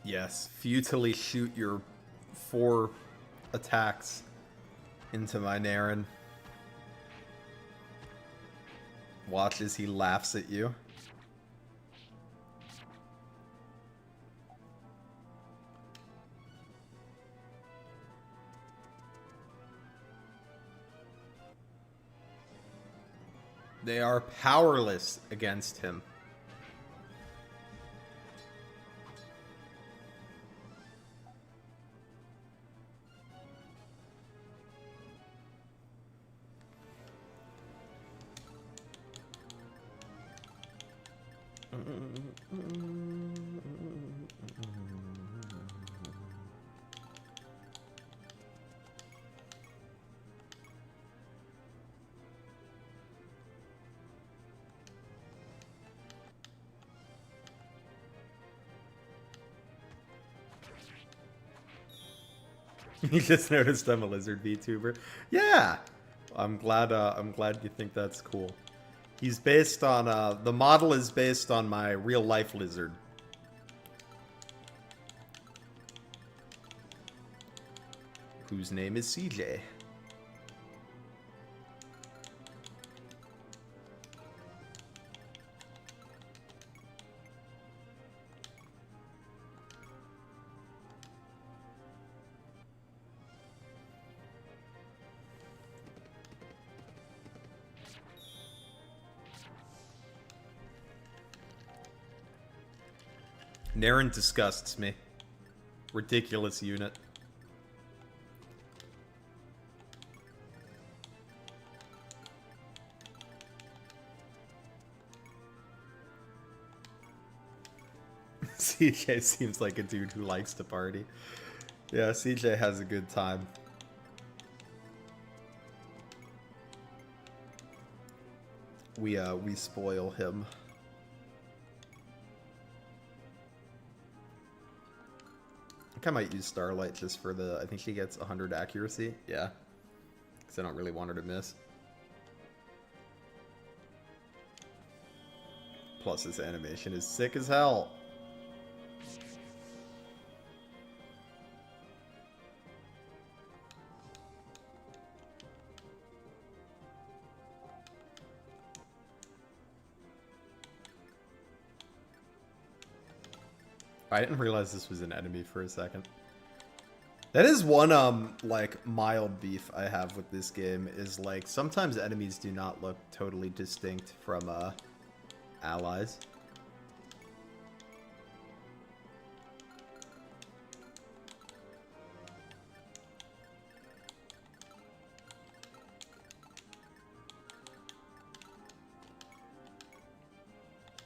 Yes, futilely shoot your 4 attacks into my Naren. Watch as he laughs at you. They are powerless against him. You just noticed I'm a lizard VTuber. Yeah, I'm glad you think that's cool. He's based on the model is based on my real life lizard. Whose name is CJ. Naren disgusts me. Ridiculous unit. CJ seems like a dude who likes to party. Yeah, CJ has a good time. We spoil him. I think I might use Starlight just for the... I think she gets 100 accuracy. Yeah. Because I don't really want her to miss. Plus this animation is sick as hell. I didn't realize this was an enemy for a second. That is one, like, mild beef I have with this game, is, like, sometimes enemies do not look totally distinct from, allies.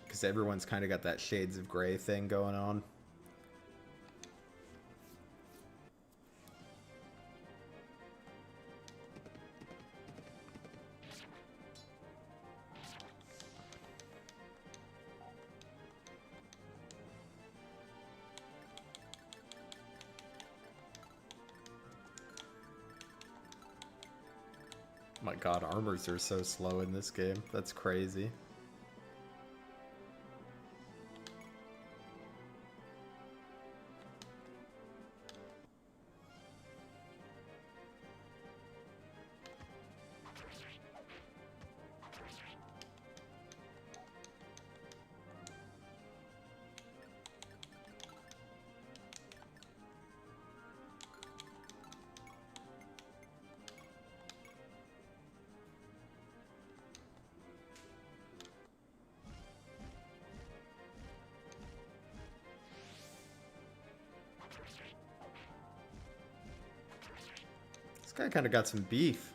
Because everyone's kind of got that shades of gray thing going on. My god, armors are so slow in this game. That's crazy. This guy kind of got some beef.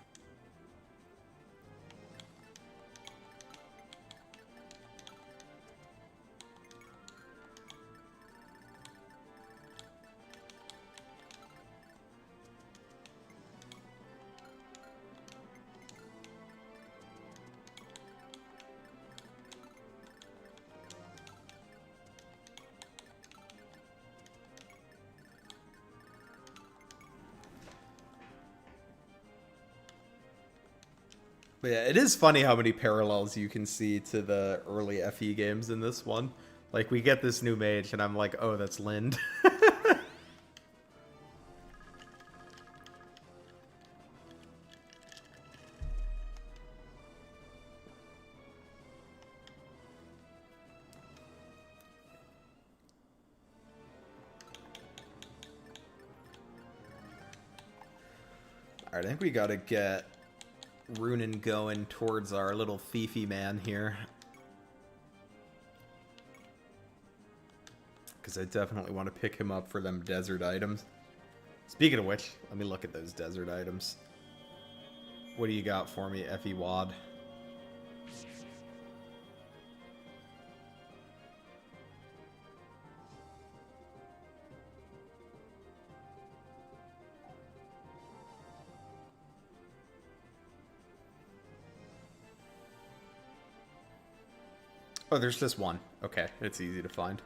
But yeah, it is funny how many parallels you can see to the early FE games in this one. Like, we get this new mage, and I'm like, oh, that's Lind. Alright, I think we gotta get Runin going towards our little thiefy man here. Because I definitely want to pick him up for them desert items. Speaking of which, let me look at those desert items. What do you got for me, Effie Wad? Oh, there's just one. Okay, it's easy to find.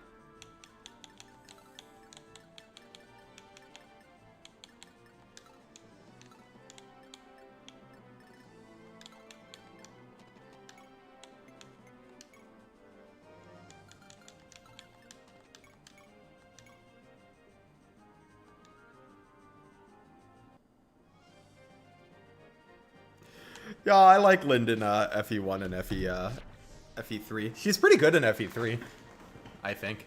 Yeah, I like Linden FE1 and FE3. She's pretty good in FE3, I think.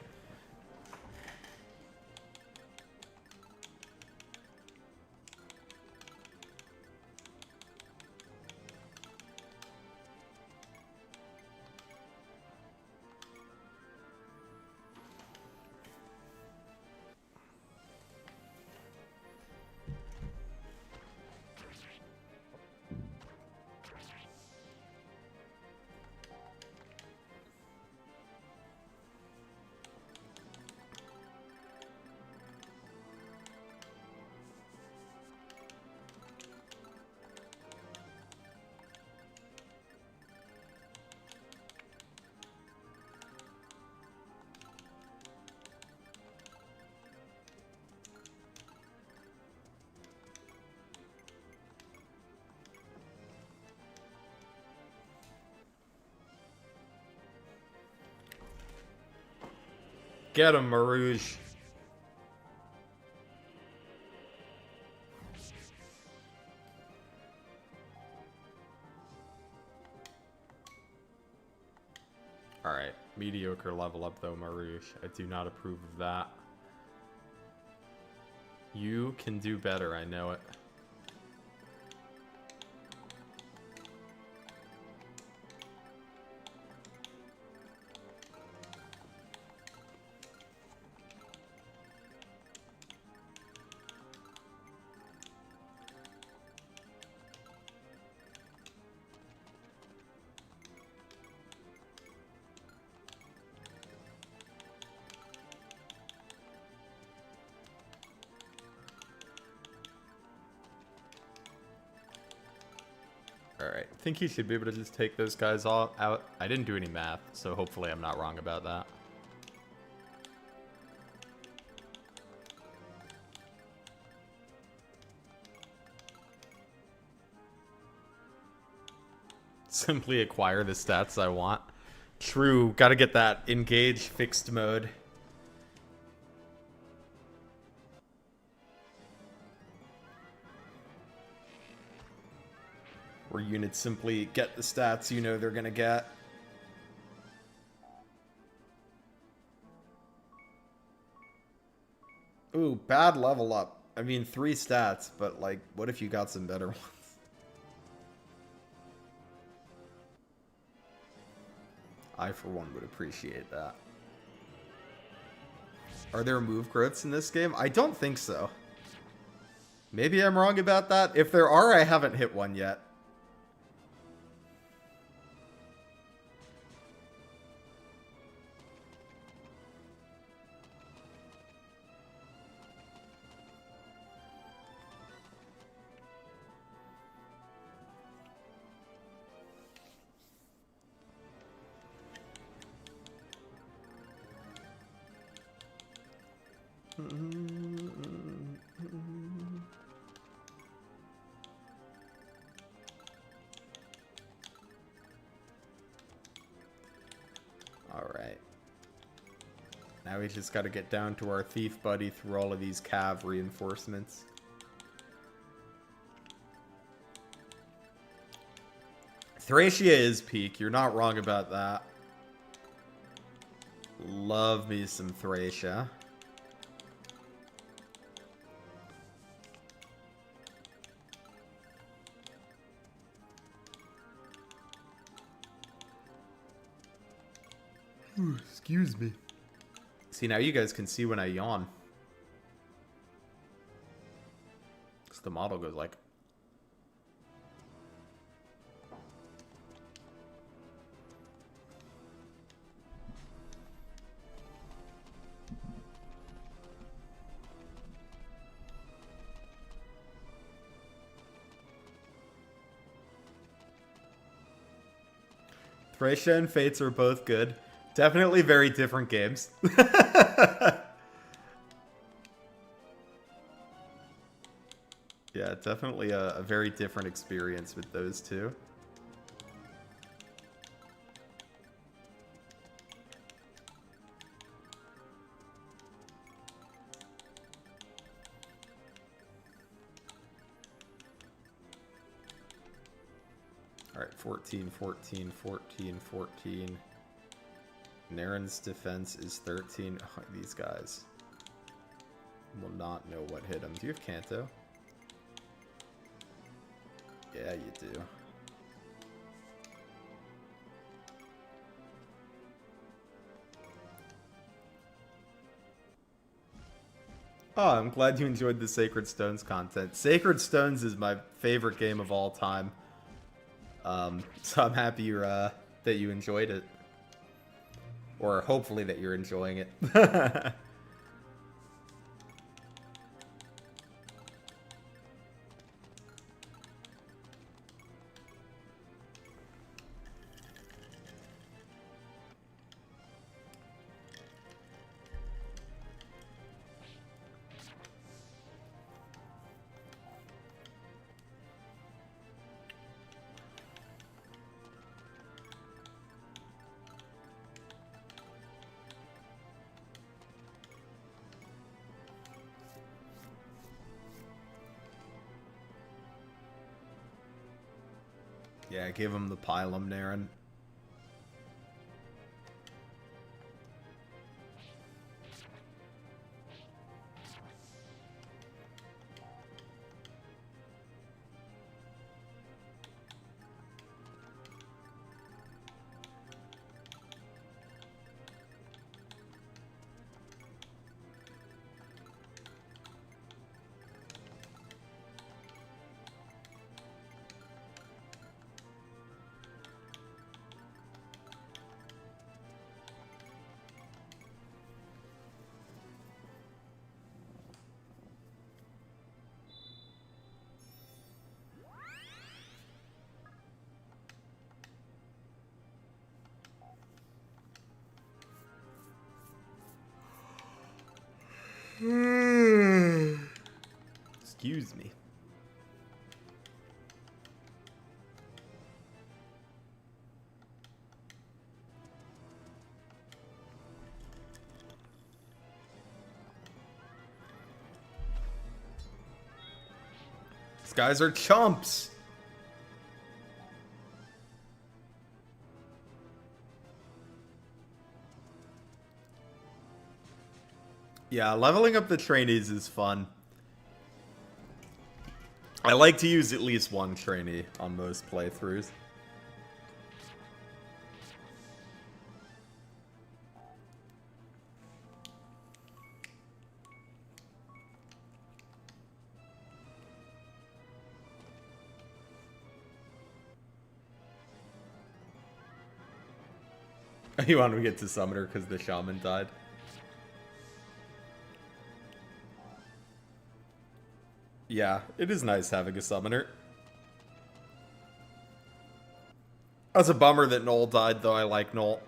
Get him, Marouge. Alright, mediocre level up though, Marouge. I do not approve of that. You can do better, I know it. Alright, I think he should be able to just take those guys all out. I didn't do any math, so hopefully I'm not wrong about that. Simply acquire the stats I want. True, gotta get that engage fixed mode. Where units simply get the stats you know they're gonna get. Ooh, bad level up. I mean, 3 stats, but like, what if you got some better ones? I, for one, would appreciate that. Are there move growths in this game? I don't think so. Maybe I'm wrong about that. If there are, I haven't hit one yet. Alright. Now we just gotta get down to our thief buddy through all of these cav reinforcements. Thracia is peak, you're not wrong about that. Love me some Thracia. Excuse me. See, now you guys can see when I yawn. Because the model goes like... Thracia and Fates are both good. Definitely very different games. Yeah, definitely a very different experience with those two. Alright, 14, 14, 14, 14. Naren's defense is 13. Oh, these guys will not know what hit him. Do you have Kanto? Yeah, you do. Oh, I'm glad you enjoyed the Sacred Stones content. Sacred Stones is my favorite game of all time. So I'm happy that you enjoyed it. Or hopefully that you're enjoying it. Yeah, give him the Pylum, Naren. Excuse me. These guys are chumps. Yeah, leveling up the trainees is fun. I like to use at least one trainee on most playthroughs. You want to get to Summoner because the Shaman died? Yeah, it is nice having a Summoner. That's a bummer that Noel died, though I like Noel.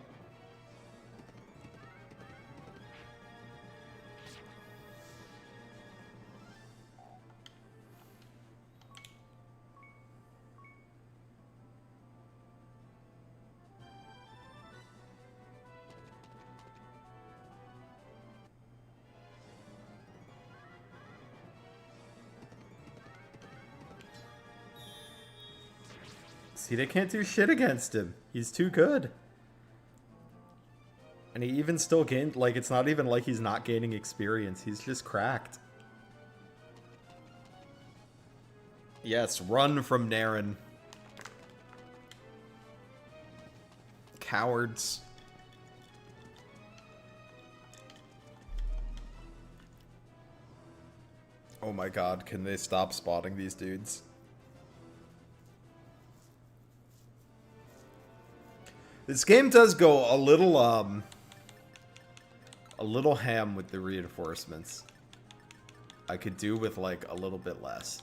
See, they can't do shit against him. He's too good. And he even still gained, like, it's not even like he's not gaining experience. He's just cracked. Yes, run from Naren. Cowards. Oh my god, can they stop spotting these dudes? This game does go a little ham with the reinforcements. I could do with, like, a little bit less.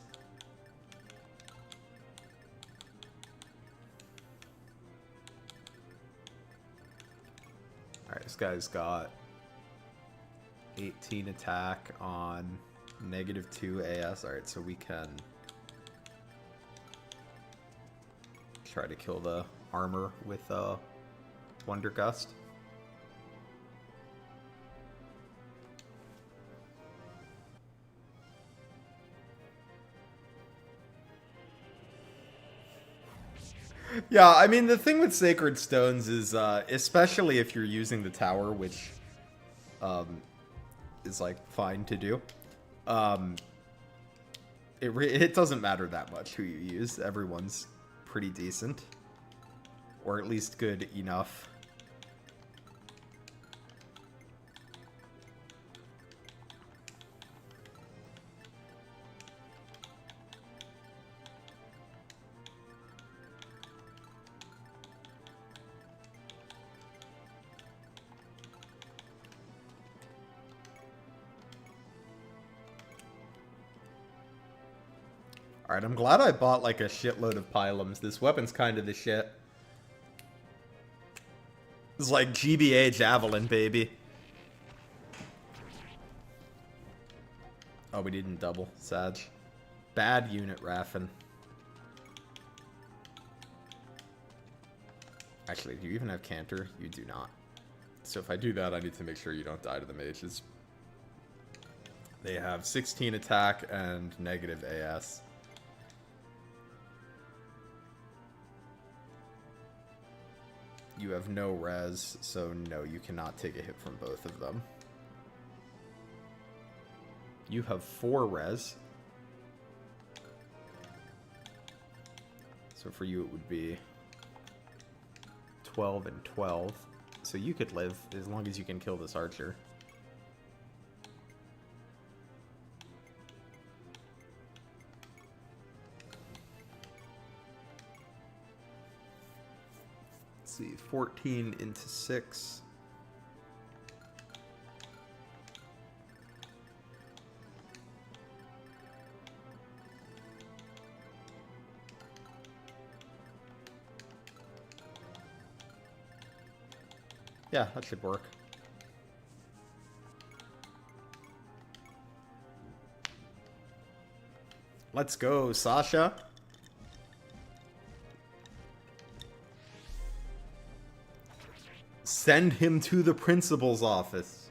Alright, this guy's got 18 attack on -2 AS. Alright, so we can try to kill the armor with Wonder Gust. Yeah, I mean, the thing with Sacred Stones is, especially if you're using the tower, which is, like, fine to do, it doesn't matter that much who you use. Everyone's pretty decent. Or at least good enough. Alright, I'm glad I bought like a shitload of pylums. This weapon's kind of the shit. It's like GBA Javelin, baby. Oh, we didn't double. Sag. Bad unit, Raffin. Actually, do you even have Canter? You do not. So if I do that, I need to make sure you don't die to the mages. They have 16 attack and negative AS. You have no res, so no, you cannot take a hit from both of them. You have 4 res. So for you it would be 12 and 12. So you could live as long as you can kill this archer. See, 14 into 6. Yeah, that should work. Let's go, Sasha. Send him to the principal's office.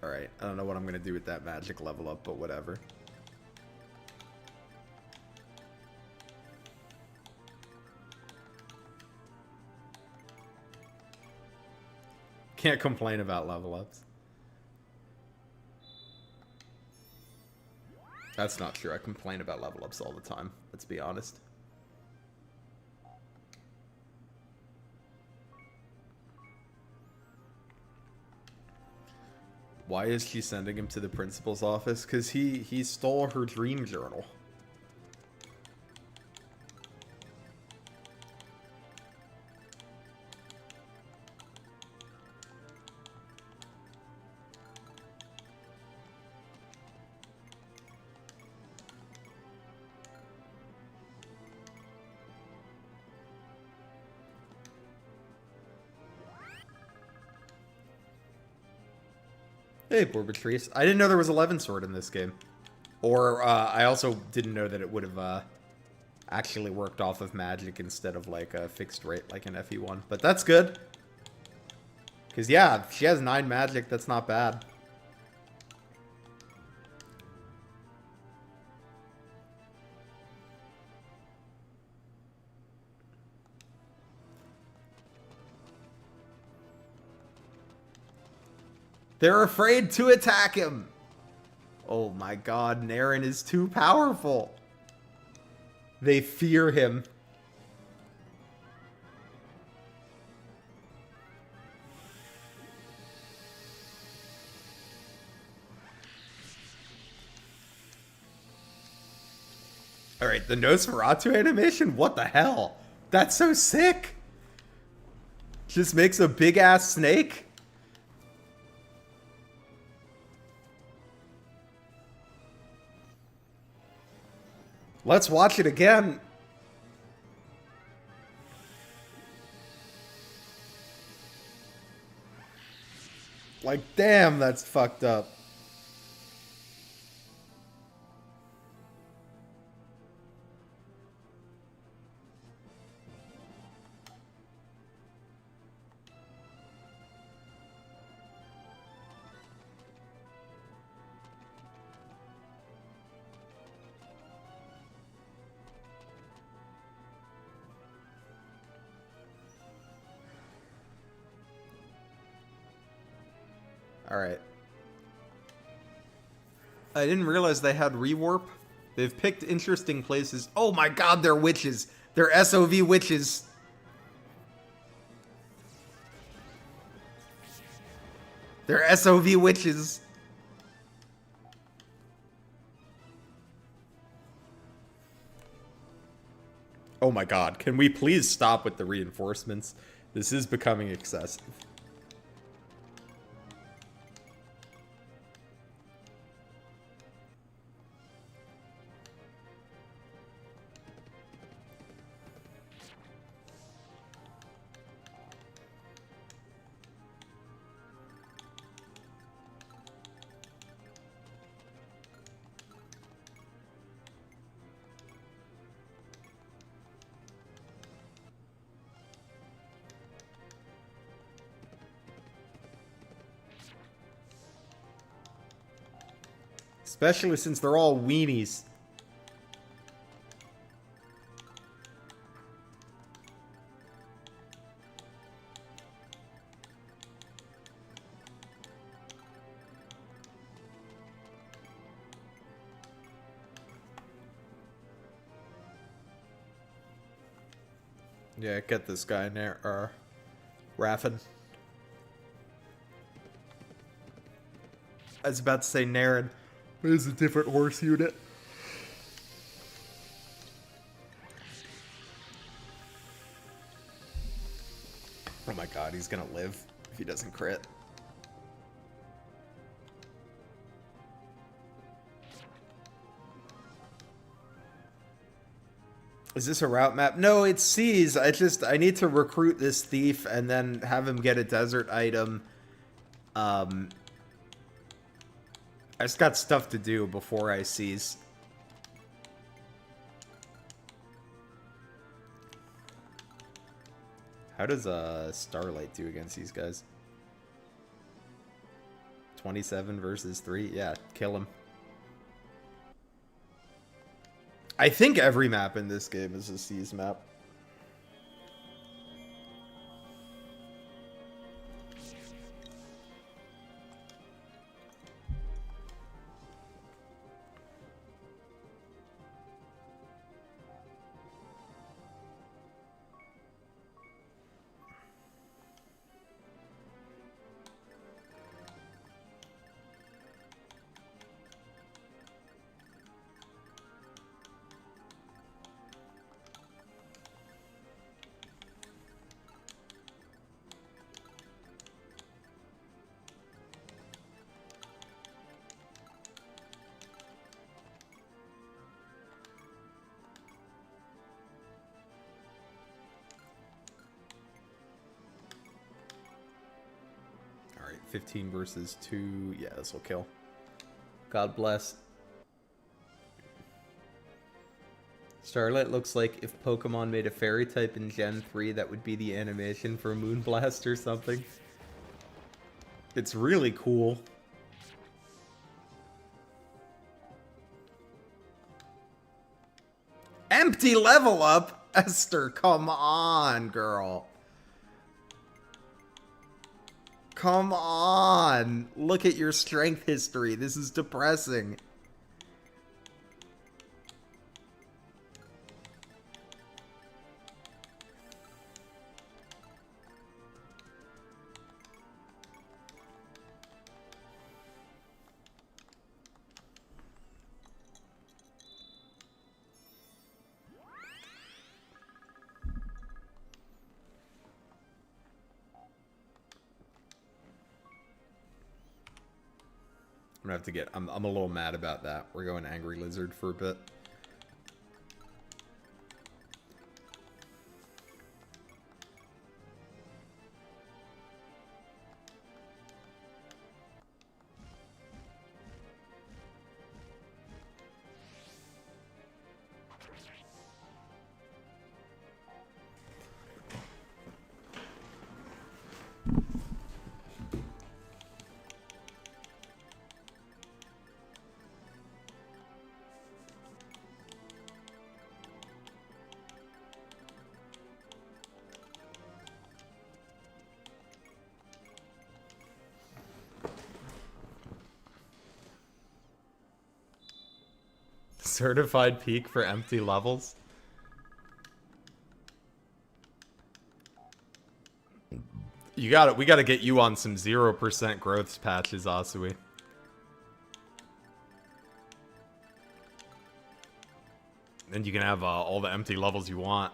Alright, I don't know what I'm gonna do with that magic level up, but whatever. Can't complain about level ups. That's not true. I complain about level ups all the time. Let's be honest. Why is she sending him to the principal's office? Because he stole her dream journal. Hey, Borbatrice. I didn't know there was 11 sword in this game. Or, I also didn't know that it would have, actually worked off of magic instead of, like, a fixed rate like an FE1. But that's good. Because, yeah, if she has 9 magic, that's not bad. They're afraid to attack him. Oh my god, Naren is too powerful. They fear him. The Nosferatu animation? What the hell? That's so sick. Just makes a big ass snake. Let's watch it again. Like, damn, that's fucked up. Alright. I didn't realize they had rewarp. They've picked interesting places. Oh my god, they're witches. They're SOV witches. They're SOV witches. Oh my god, can we please stop with the reinforcements? This is becoming excessive. Especially since they're all weenies. Yeah, get this guy in there, Raffin. I was about to say Naren. But it's a different horse unit. Oh my god, he's gonna live if he doesn't crit. Is this a route map? No, it's C's. I need to recruit this thief and then have him get a desert item. I just got stuff to do before I seize. How does Starlight do against these guys? 27 versus 3? Yeah, kill him. I think every map in this game is a seize map. Alright, 15 versus 2. Yeah, this will kill. God bless. Starlight looks like if Pokemon made a fairy type in Gen 3, that would be the animation for Moonblast or something. It's really cool. Empty level up? Esther, come on, girl. Come on. Look at your strength history. This is depressing. gonna have to get... I'm a little mad about that. We're going Angry Lizard for a bit. Certified peak for empty levels. You got it. We got to get you on some 0% growth patches, Asui. Then you can have all the empty levels you want.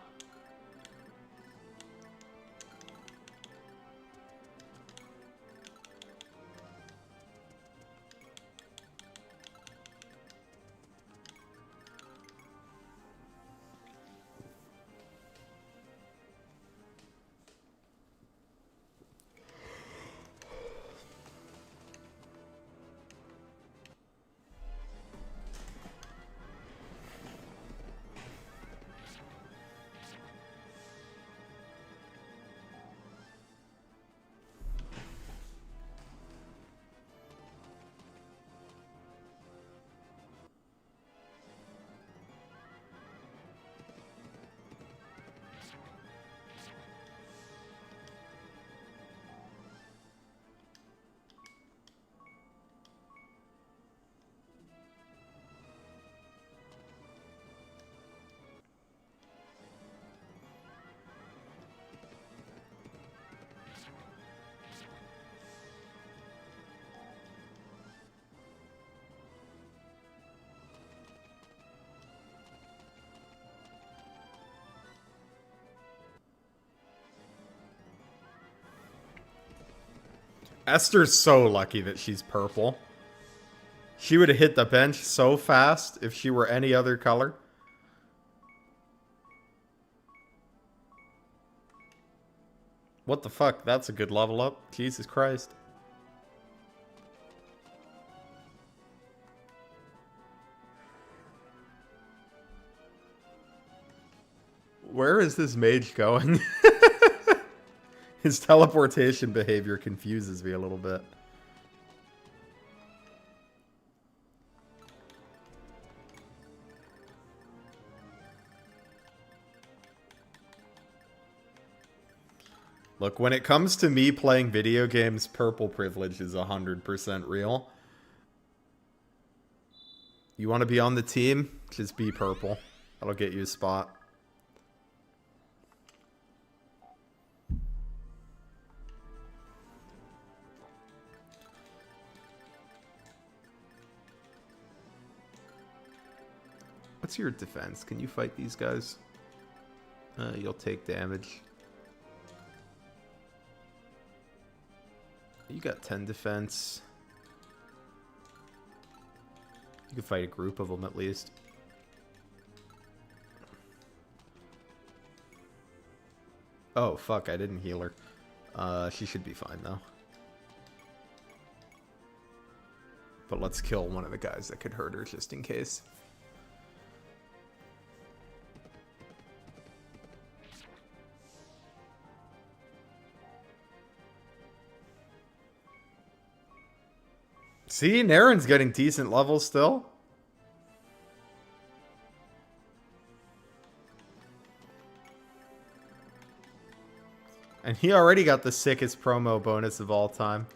Esther's so lucky that she's purple. She would have hit the bench so fast if she were any other color. What the fuck? That's a good level up. Jesus Christ. Where is this mage going? His teleportation behavior confuses me a little bit. Look, when it comes to me playing video games, purple privilege is 100% real. You want to be on the team? Just be purple. That'll get you a spot. What's your defense? Can you fight these guys? You'll take damage. You got 10 defense. You can fight a group of them at least. Oh, fuck, I didn't heal her. She should be fine, though. But let's kill one of the guys that could hurt her just in case. See, Naren's getting decent levels still. And he already got the sickest promo bonus of all time.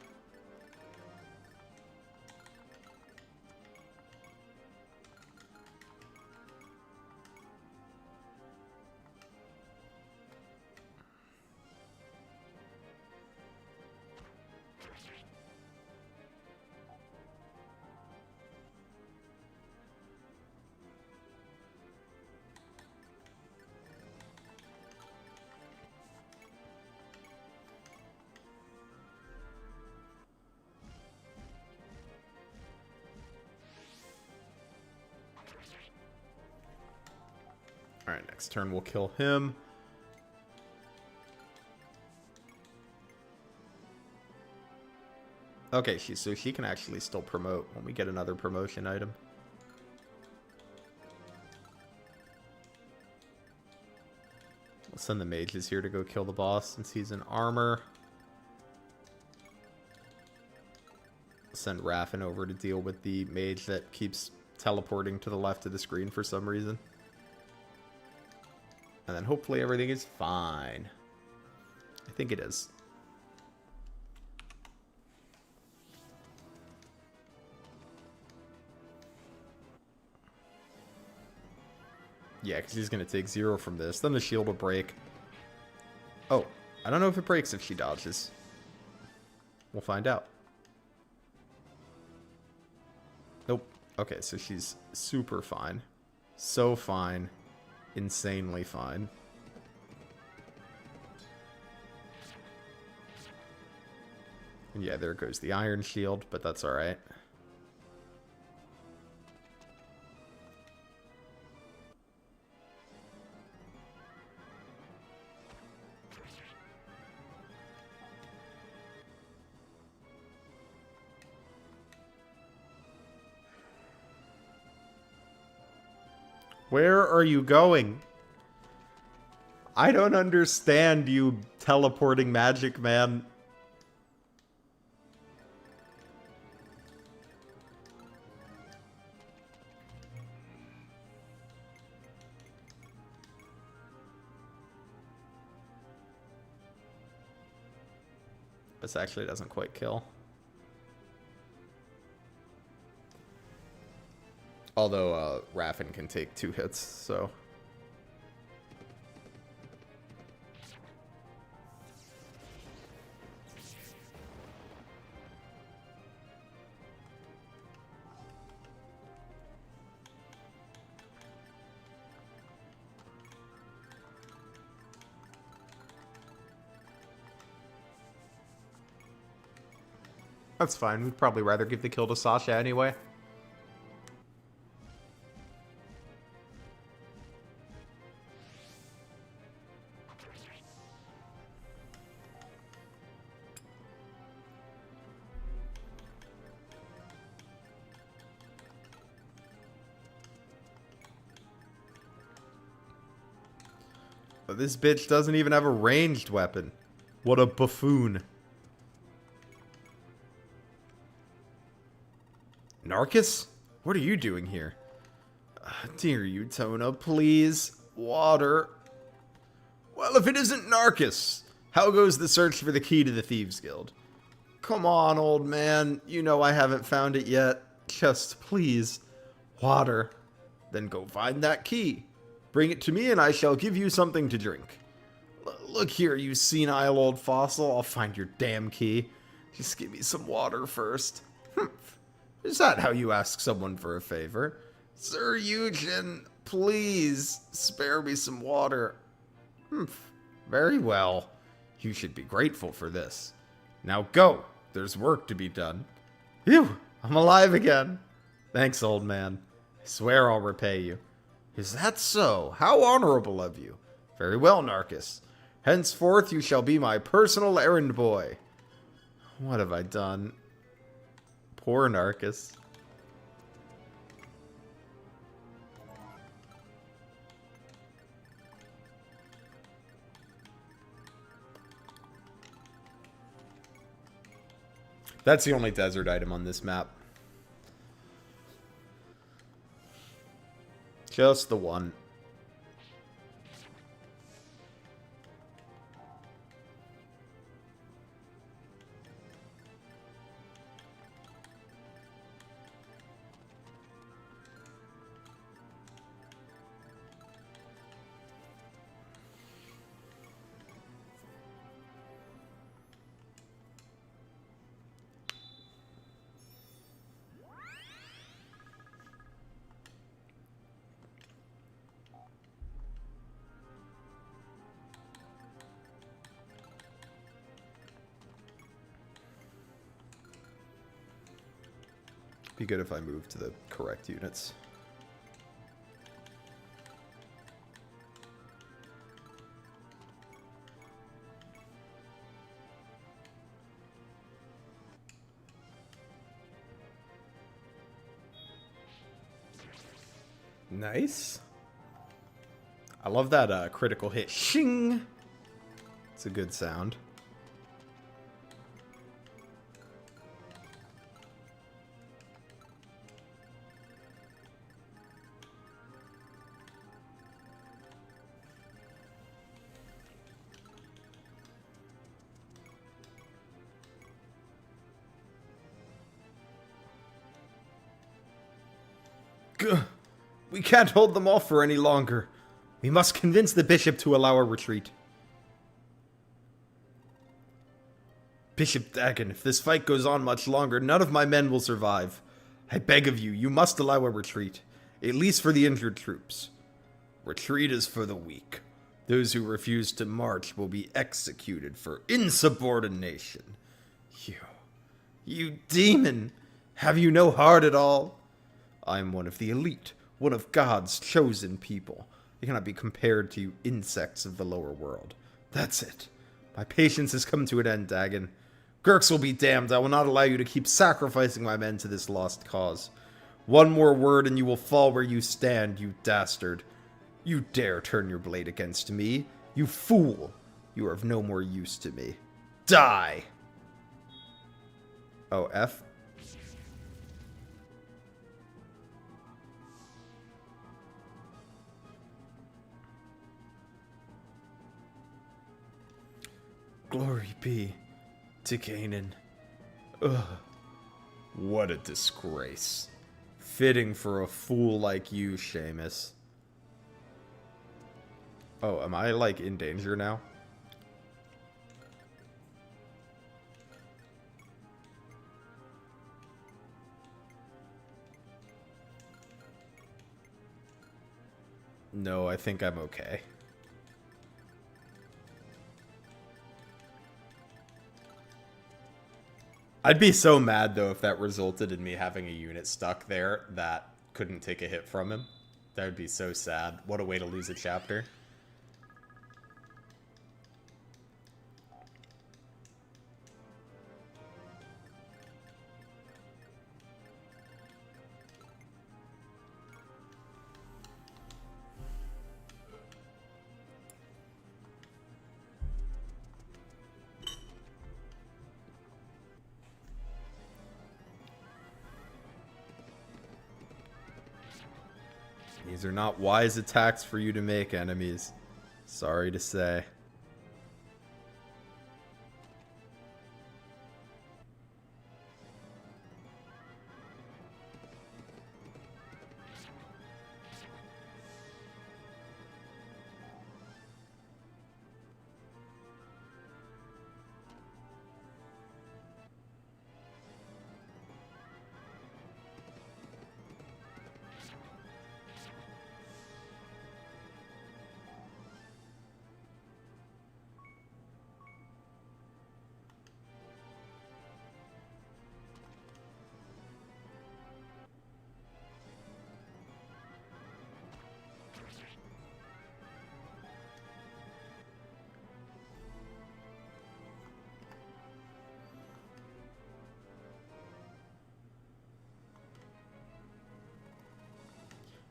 Alright, next turn we'll kill him. Okay, so she can actually still promote when we get another promotion item. We'll send the mages here to go kill the boss since he's in armor. Send Raffen over to deal with the mage that keeps teleporting to the left of the screen for some reason. And then hopefully everything is fine. I think it is. Yeah, because he's going to take 0 from this. Then the shield will break. Oh, I don't know if it breaks if she dodges. We'll find out. Nope. Okay, so she's super fine. So fine. Insanely fine. And yeah, there goes the iron shield, but that's alright. Where are you going? I don't understand, you teleporting magic man. This actually doesn't quite kill. Although, Raffen can take 2 hits, so... That's fine. We'd probably rather give the kill to Sasha anyway. But this bitch doesn't even have a ranged weapon. What a buffoon. Narcus? What are you doing here? Dear Utona, please. Water. Well, if it isn't Narcus, how goes the search for the key to the Thieves Guild? Come on, old man. You know I haven't found it yet. Just please. Water. Then go find that key. Bring it to me and I shall give you something to drink. Look here, you senile old fossil. I'll find your damn key. Just give me some water first. Is that how you ask someone for a favor? Sir Eugen, please spare me some water. Very well. You should be grateful for this. Now go. There's work to be done. Phew, I'm alive again. Thanks, old man. I swear I'll repay you. Is that so? How honorable of you. Very well, Narcus. Henceforth you shall be my personal errand boy. What have I done? Poor Narcus. That's the only desert item on this map. Just the one. Be good if I move to the correct units. Nice. I love that critical hit. Shing! It's a good sound. Gah! We can't hold them off for any longer. We must convince the bishop to allow a retreat. Bishop Dagon, if this fight goes on much longer, none of my men will survive. I beg of you, you must allow a retreat. At least for the injured troops. Retreat is for the weak. Those who refuse to march will be executed for insubordination. You demon! Have you no heart at all? I am one of the elite, one of God's chosen people. I cannot be compared to you insects of the lower world. That's it. My patience has come to an end, Dagon. Gurks will be damned. I will not allow you to keep sacrificing my men to this lost cause. One more word and you will fall where you stand, you dastard. You dare turn your blade against me? You fool! You are of no more use to me. Die! Oh, F? Glory be to Canaan. Ugh. What a disgrace. Fitting for a fool like you, Seamus. Oh, am I, like, in danger now? No, I think I'm okay. I'd be so mad, though, if that resulted in me having a unit stuck there that couldn't take a hit from him. That would be so sad. What a way to lose a chapter. These are not wise attacks for you to make, enemies. Sorry to say.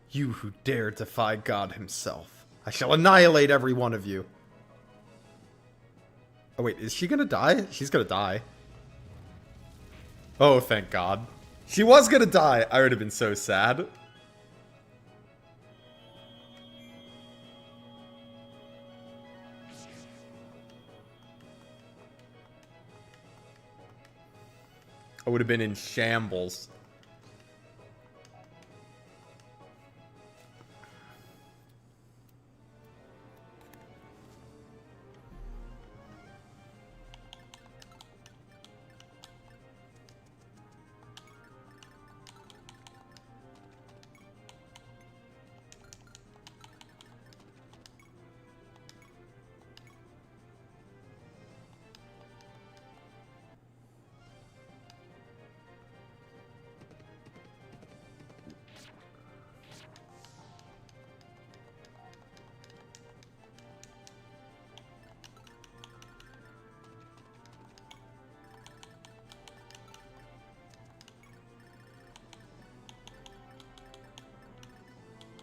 You who dare defy God himself. I shall annihilate every one of you. Oh wait, is she gonna die? She's gonna die. Oh, thank God. She was gonna die. I would have been so sad. I would have been in shambles.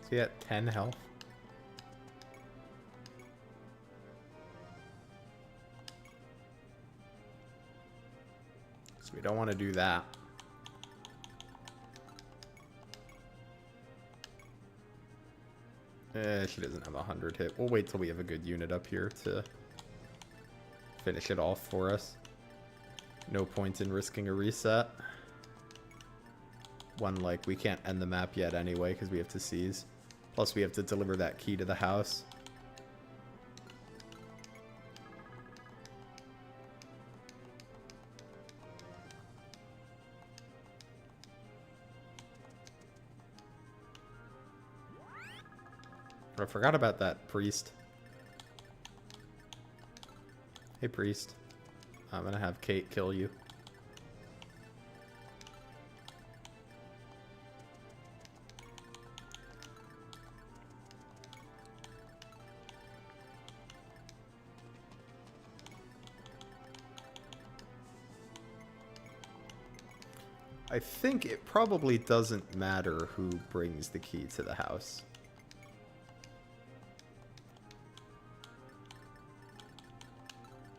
Is he at 10 health? So we don't want to do that. She doesn't have 100 hit. We'll wait till we have a good unit up here to finish it off for us. No point in risking a reset. One, like, we can't end the map yet anyway because we have to seize. Plus we have to deliver that key to the house. I forgot about that priest. Hey, priest. I'm gonna have Kate kill you. I think it probably doesn't matter who brings the key to the house.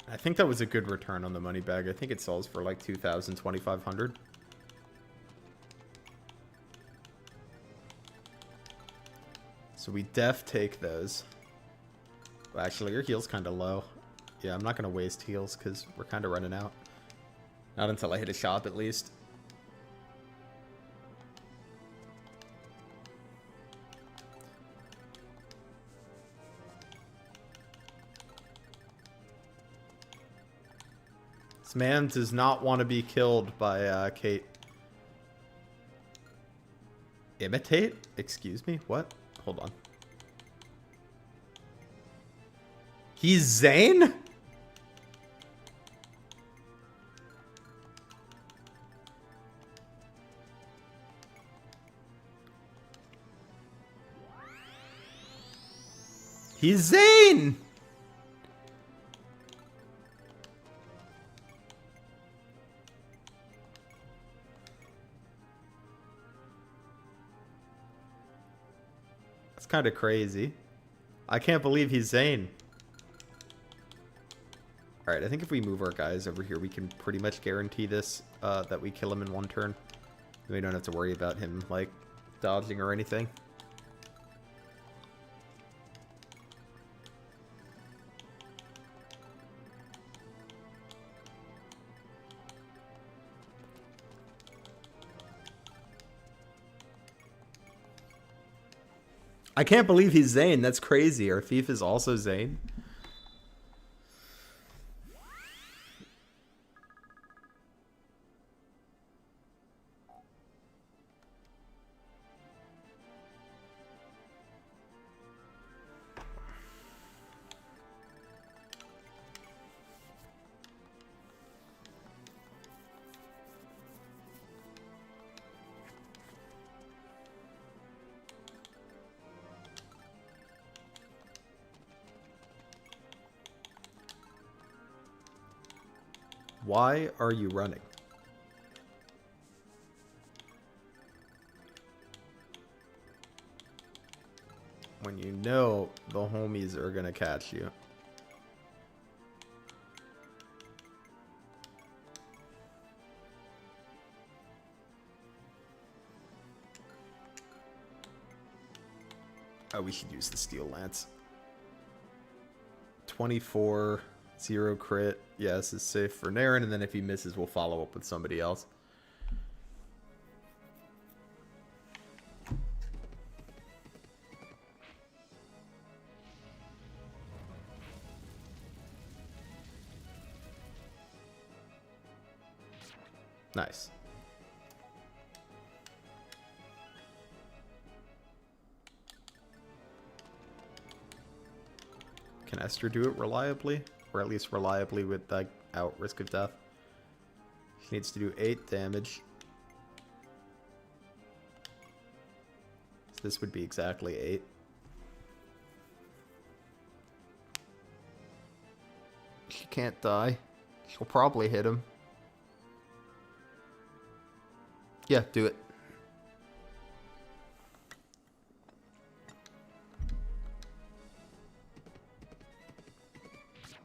I think that was a good return on the money bag. I think it sells for like 2,000, 2,500. So we take those. Well, actually, your heal's kind of low. Yeah, I'm not going to waste heals because we're kind of running out. Not until I hit a shop, at least. This man does not want to be killed by Kate. Imitate? Excuse me? What? Hold on. He's Zane? He's Zane! That's kind of crazy. I can't believe he's Zane. Alright, I think if we move our guys over here, we can pretty much guarantee this, that we kill him in one turn. We don't have to worry about him, like, dodging or anything. I can't believe he's Zane. That's crazy. Our thief is also Zane. Why are you running? When you know the homies are gonna catch you. Oh, we should use the steel lance. 24, 0 crit. Yeah, this is safe for Naren, and then if he misses, we'll follow up with somebody else. Nice. Can Esther do it reliably? Or at least reliably without risk of death? She needs to do 8 damage. So this would be exactly 8. She can't die. She'll probably hit him. Yeah, do it.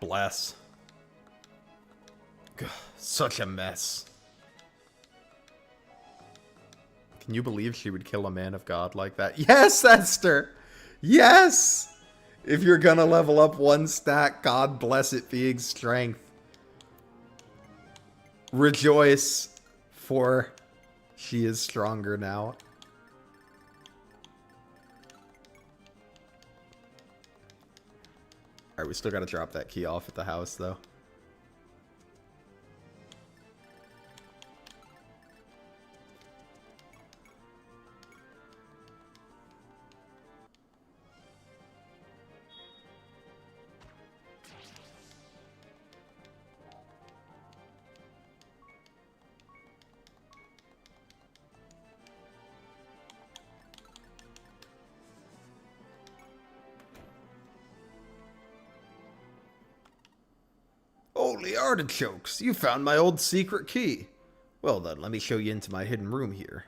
bless. God, such a mess. Can you believe she would kill a man of God like that? Yes, Esther! Yes! If you're gonna level up one stat, God bless it being strength. Rejoice, for she is stronger now. Alright, we still gotta drop that key off at the house, though. Holy artichokes! You found my old secret key. Well then, let me show you into my hidden room here.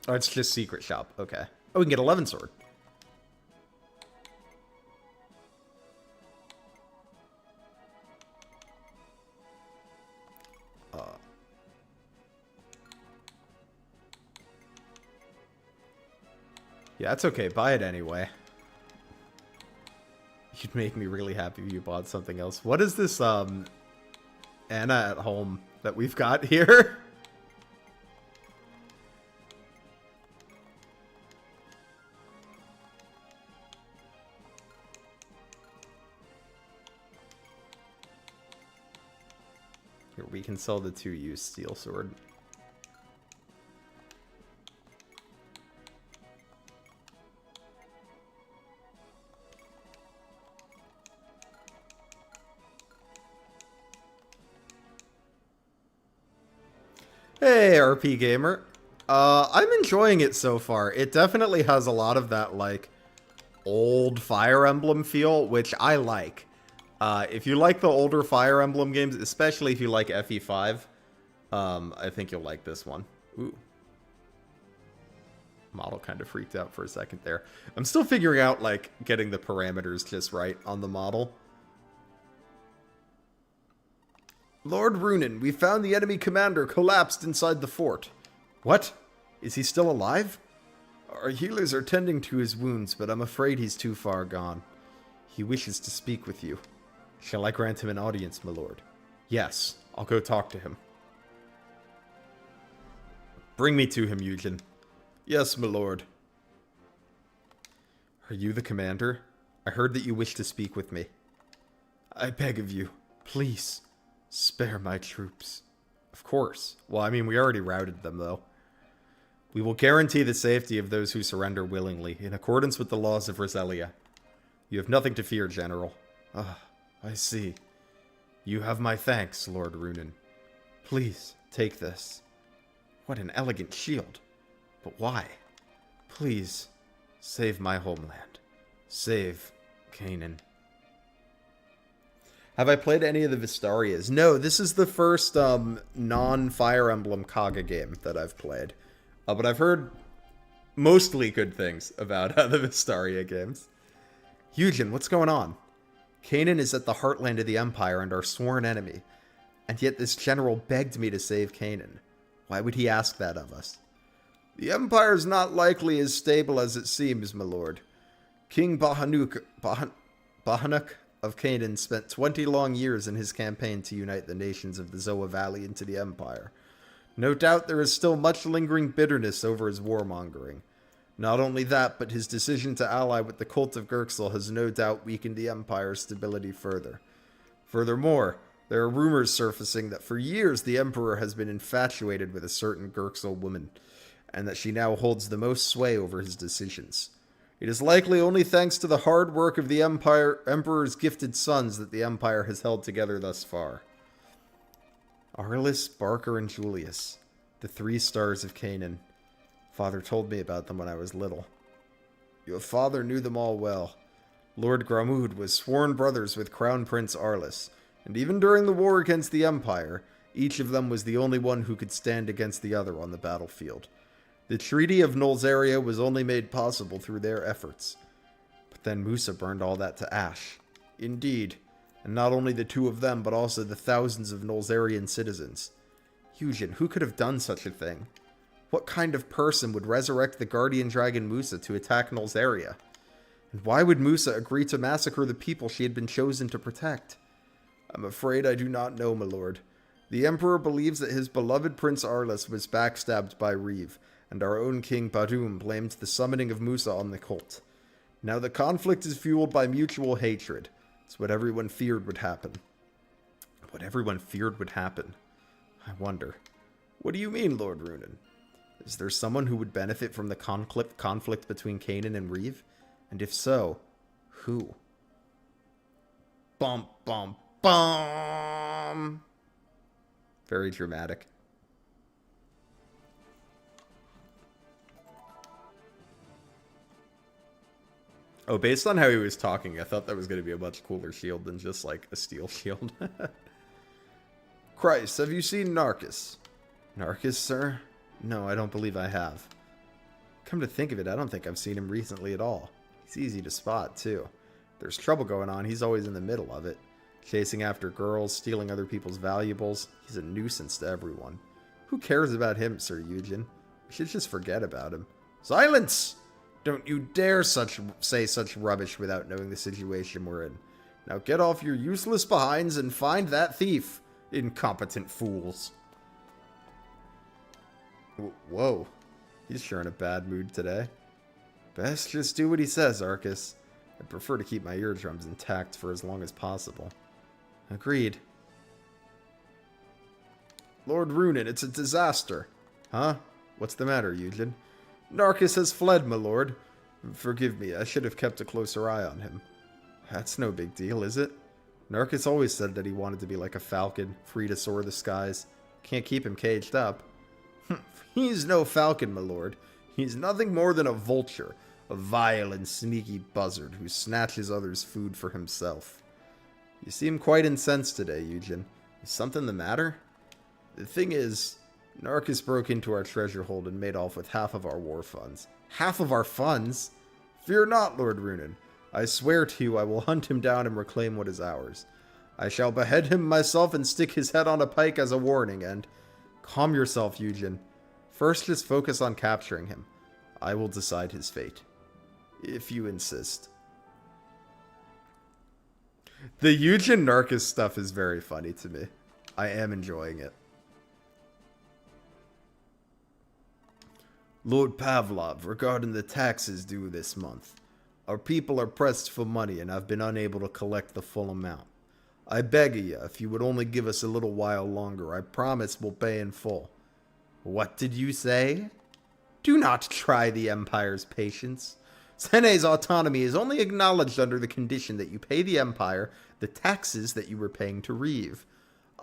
Oh, it's just secret shop. Okay. Oh, we can get 11 sword. Yeah, that's okay. Buy it anyway. You'd make me really happy if you bought something else. What is this, Anna at home that we've got here? Here, we can sell the 2-use steel sword. Hey, RP Gamer. I'm enjoying it so far. It definitely has a lot of that, like, old Fire Emblem feel, which I like. If you like the older Fire Emblem games, especially if you like FE5, I think you'll like this one. Ooh. Model kind of freaked out for a second there. I'm still figuring out, like, getting the parameters just right on the model. Lord Runin, we found the enemy commander collapsed inside the fort. What? Is he still alive? Our healers are tending to his wounds, but I'm afraid he's too far gone. He wishes to speak with you. Shall I grant him an audience, my lord? Yes, I'll go talk to him. Bring me to him, Eugen. Yes, my lord. Are you the commander? I heard that you wish to speak with me. I beg of you, please. Spare my troops. Of course. Well, I mean, we already routed them, though. We will guarantee the safety of those who surrender willingly, in accordance with the laws of Roselia. You have nothing to fear, General. Ah, I see. You have my thanks, Lord Runin. Please, take this. What an elegant shield. But why? Please, save my homeland. Save Canaan. Have I played any of the Vistarias? No, this is the first non-Fire Emblem Kaga game that I've played. But I've heard mostly good things about the Vistaria games. Eugen, what's going on? Canaan is at the heartland of the Empire and our sworn enemy. And yet this general begged me to save Canaan. Why would he ask that of us? The Empire's not likely as stable as it seems, my lord. King Bahanuk of Canaan spent 20 long years in his campaign to unite the nations of the Zoa Valley into the Empire. No doubt there is still much lingering bitterness over his warmongering. Not only that, but his decision to ally with the cult of Gerxel has no doubt weakened the Empire's stability further. Furthermore, there are rumors surfacing that for years the Emperor has been infatuated with a certain Gerxel woman, and that she now holds the most sway over his decisions. It is likely only thanks to the hard work of the Emperor's gifted sons that the Empire has held together thus far. Arliss, Barker, and Julius, the 3 stars of Canaan. Father told me about them when I was little. Your father knew them all well. Lord Gramud was sworn brothers with Crown Prince Arliss, and even during the war against the Empire, each of them was the only one who could stand against the other on the battlefield. The Treaty of Nolzaria was only made possible through their efforts. But then Musa burned all that to ash. Indeed. And not only the two of them, but also the thousands of Nolzarian citizens. Eugen, who could have done such a thing? What kind of person would resurrect the guardian dragon Musa to attack Nolzaria? And why would Musa agree to massacre the people she had been chosen to protect? I'm afraid I do not know, my lord. The Emperor believes that his beloved Prince Arliss was backstabbed by Reeve, and our own King Badum blamed the summoning of Musa on the cult. Now the conflict is fueled by mutual hatred. It's what everyone feared would happen. What everyone feared would happen? I wonder. What do you mean, Lord Runen? Is there someone who would benefit from the conflict between Kanan and Reeve? And if so, who? Bum, bum, bum! Very dramatic. Oh, based on how he was talking, I thought that was going to be a much cooler shield than just, like, a steel shield. Christ, have you seen Narcus? Narcus, sir? No, I don't believe I have. Come to think of it, I don't think I've seen him recently at all. He's easy to spot, too. If there's trouble going on, he's always in the middle of it. Chasing after girls, stealing other people's valuables. He's a nuisance to everyone. Who cares about him, Sir Eugen? We should just forget about him. Silence! Don't you dare say such rubbish without knowing the situation we're in. Now get off your useless behinds and find that thief, incompetent fools. Whoa. He's sure in a bad mood today. Best just do what he says, Arcus. I'd prefer to keep my eardrums intact for as long as possible. Agreed. Lord Runen, it's a disaster. Huh? What's the matter, Eugen? Narcus has fled, my lord. Forgive me, I should have kept a closer eye on him. That's no big deal, is it? Narcus always said that he wanted to be like a falcon, free to soar the skies. Can't keep him caged up. He's no falcon, my lord. He's nothing more than a vulture, a vile and sneaky buzzard who snatches others' food for himself. You seem quite incensed today, Eugen. Is something the matter? The thing is, Narcus broke into our treasure hold and made off with half of our war funds. Half of our funds? Fear not, Lord Runen. I swear to you I will hunt him down and reclaim what is ours. I shall behead him myself and stick his head on a pike as a warning, and... Calm yourself, Eugen. First, just focus on capturing him. I will decide his fate. If you insist. The Eugen Narcus stuff is very funny to me. I am enjoying it. Lord Pavlov, regarding the taxes due this month. Our people are pressed for money and have been unable to collect the full amount. I beg of you, if you would only give us a little while longer, I promise we'll pay in full. What did you say? Do not try the Empire's patience. Sene's autonomy is only acknowledged under the condition that you pay the Empire the taxes that you were paying to Reeve.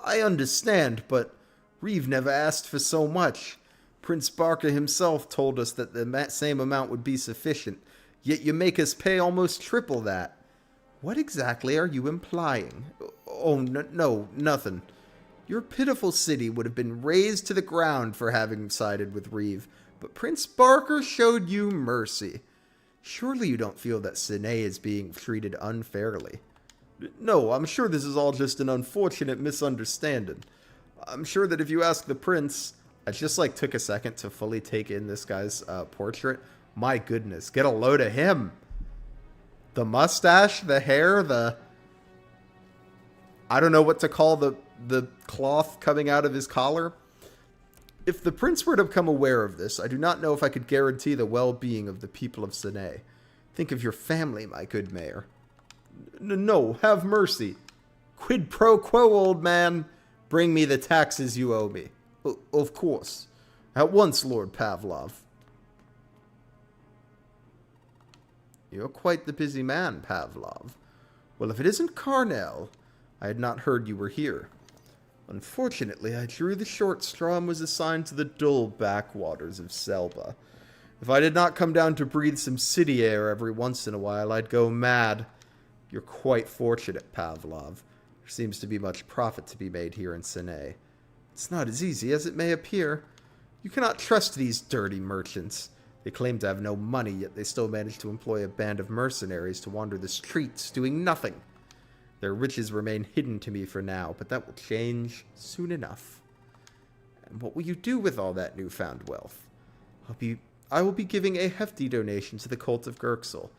I understand, but Reeve never asked for so much. Prince Barker himself told us that the same amount would be sufficient, yet you make us pay almost triple that. What exactly are you implying? Oh, no, nothing. Your pitiful city would have been razed to the ground for having sided with Reeve, but Prince Barker showed you mercy. Surely you don't feel that Sine is being treated unfairly. No, I'm sure this is all just an unfortunate misunderstanding. I'm sure that if you ask the prince... I just, took a second to fully take in this guy's portrait. My goodness, get a load of him. The mustache, the hair, the... I don't know what to call the cloth coming out of his collar. If the prince were to become aware of this, I do not know if I could guarantee the well-being of the people of Sine. Think of your family, my good mayor. No, have mercy. Quid pro quo, old man. Bring me the taxes you owe me. Of course. At once, Lord Pavlov. You're quite the busy man, Pavlov. Well, if it isn't Carnell, I had not heard you were here. Unfortunately, I drew the short straw and was assigned to the dull backwaters of Selba. If I did not come down to breathe some city air every once in a while, I'd go mad. You're quite fortunate, Pavlov. There seems to be much profit to be made here in Sine. It's not as easy as it may appear. You cannot trust these dirty merchants. They claim to have no money, yet they still manage to employ a band of mercenaries to wander the streets, doing nothing. Their riches remain hidden to me for now, but that will change soon enough. And what will you do with all that newfound wealth? I will be giving a hefty donation to the cult of Gerxel,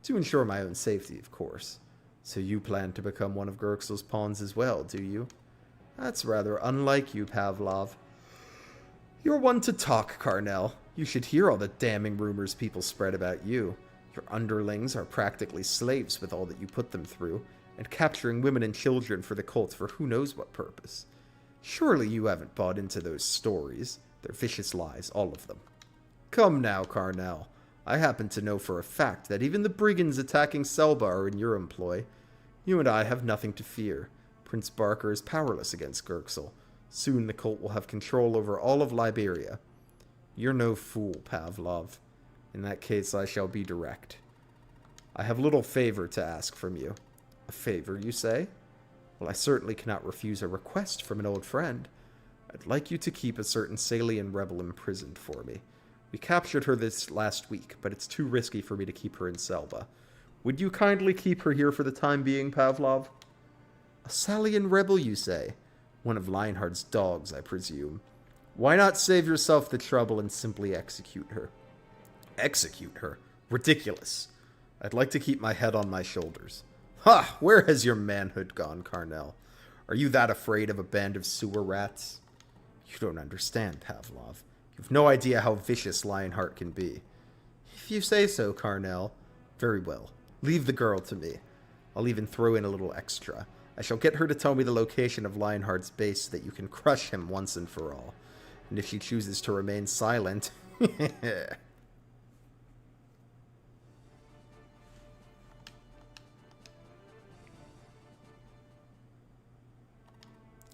to ensure my own safety, of course. So you plan to become one of Gerxel's pawns as well, do you? That's rather unlike you, Pavlov. You're one to talk, Carnell. You should hear all the damning rumors people spread about you. Your underlings are practically slaves with all that you put them through, and capturing women and children for the cult for who knows what purpose. Surely you haven't bought into those stories. They're vicious lies, all of them. Come now, Carnell. I happen to know for a fact that even the brigands attacking Selba are in your employ. You and I have nothing to fear. Prince Barker is powerless against Gerxel. Soon the cult will have control over all of Liberia. You're no fool, Pavlov. In that case, I shall be direct. I have little favor to ask from you. A favor, you say? Well, I certainly cannot refuse a request from an old friend. I'd like you to keep a certain Salian rebel imprisoned for me. We captured her this last week, but it's too risky for me to keep her in Selva. Would you kindly keep her here for the time being, Pavlov? A Salian rebel, you say? One of Lionheart's dogs, I presume. Why not save yourself the trouble and simply execute her? Execute her? Ridiculous. I'd like to keep my head on my shoulders. Ha! Where has your manhood gone, Carnell? Are you that afraid of a band of sewer rats? You don't understand, Pavlov. You've no idea how vicious Lionheart can be. If you say so, Carnell. Very well. Leave the girl to me. I'll even throw in a little extra. I shall get her to tell me the location of Lionheart's base so that you can crush him once and for all. And if she chooses to remain silent...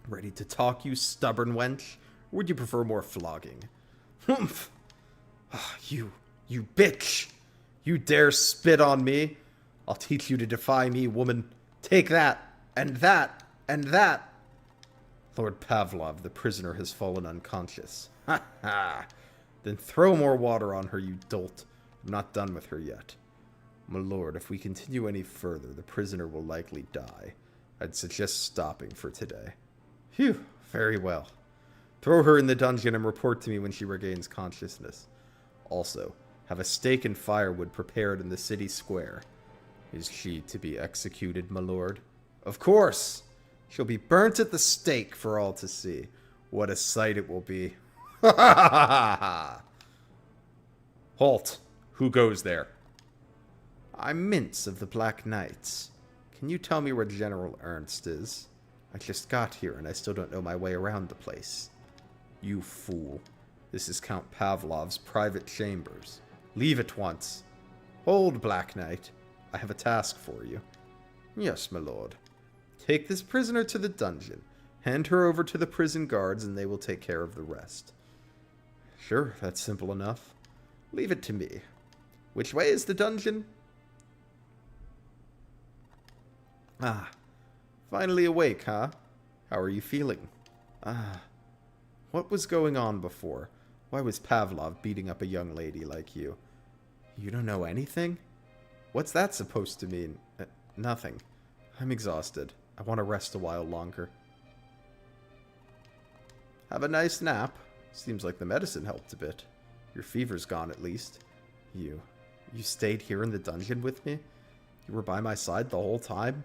Ready to talk, you stubborn wench? Or would you prefer more flogging? Humph! You bitch! You dare spit on me? I'll teach you to defy me, woman. Take that, and that, and that! Lord Pavlov, the prisoner, has fallen unconscious. Ha ha! Then throw more water on her, you dolt. I'm not done with her yet. My lord, if we continue any further, the prisoner will likely die. I'd suggest stopping for today. Phew, very well. Throw her in the dungeon and report to me when she regains consciousness. Also, have a stake and firewood prepared in the city square. Is she to be executed, my lord? Of course! She'll be burnt at the stake for all to see. What a sight it will be. Ha ha ha ha ha! Halt! Who goes there? I'm Mintz of the Black Knights. Can you tell me where General Ernst is? I just got here and I still don't know my way around the place. You fool. This is Count Pavlov's private chambers. Leave at once. Hold, Black Knight. I have a task for you. Yes, my lord. Take this prisoner to the dungeon. Hand her over to the prison guards and they will take care of the rest. Sure, that's simple enough. Leave it to me. Which way is the dungeon? Ah, finally awake, huh? How are you feeling? Ah, what was going on before? Why was Pavlov beating up a young lady like you? You don't know anything? What's that supposed to mean? Nothing. I'm exhausted. I want to rest a while longer. Have a nice nap. Seems like the medicine helped a bit. Your fever's gone at least. You stayed here in the dungeon with me? You were by my side the whole time?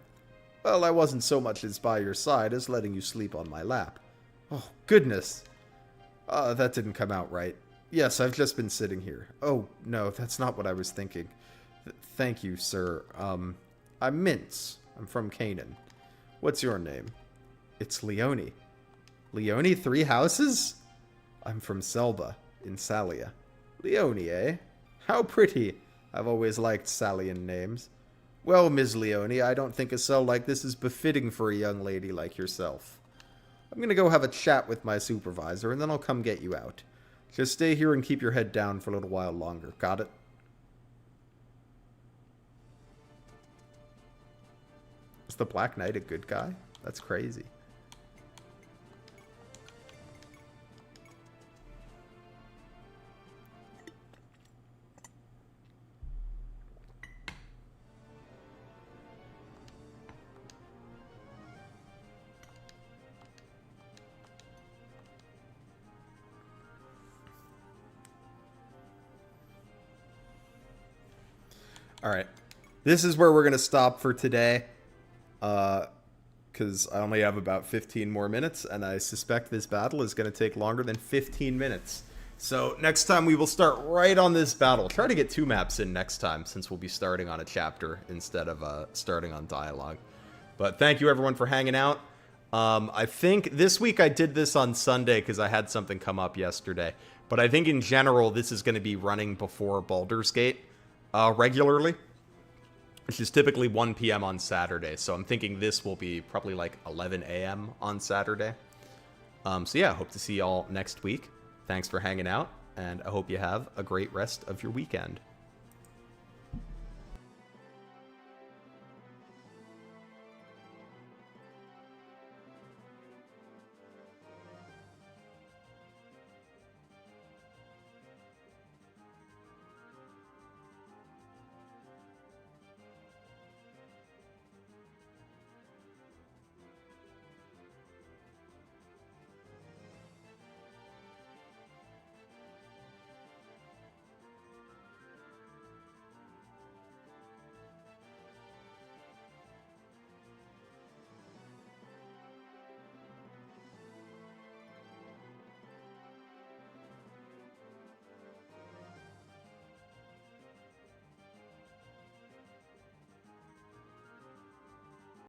Well, I wasn't so much as by your side as letting you sleep on my lap. Oh, goodness. That didn't come out right. Yes, I've just been sitting here. Oh, no, that's not what I was thinking. Thank you, sir. I'm Mintz. I'm from Canaan. What's your name? It's Leone. Leone Three Houses? I'm from Selba, in Salia. Leone, eh? How pretty. I've always liked Salian names. Well, Ms. Leone, I don't think a cell like this is befitting for a young lady like yourself. I'm gonna go have a chat with my supervisor, and then I'll come get you out. Just stay here and keep your head down for a little while longer. Got it? Is the Black Knight a good guy? That's crazy. Alright. This is where we're going to stop for today. Because I only have about 15 more minutes, and I suspect this battle is going to take longer than 15 minutes. So next time we will start right on this battle. Try to get 2 maps in next time, since we'll be starting on a chapter instead of starting on dialogue. But thank you everyone for hanging out. I think this week I did this on Sunday because I had something come up yesterday. But I think in general this is going to be running before Baldur's Gate regularly, which is typically 1 p.m. on Saturday. So I'm thinking this will be probably like 11 a.m. on Saturday. So yeah, hope to see y'all next week. Thanks for hanging out, and I hope you have a great rest of your weekend.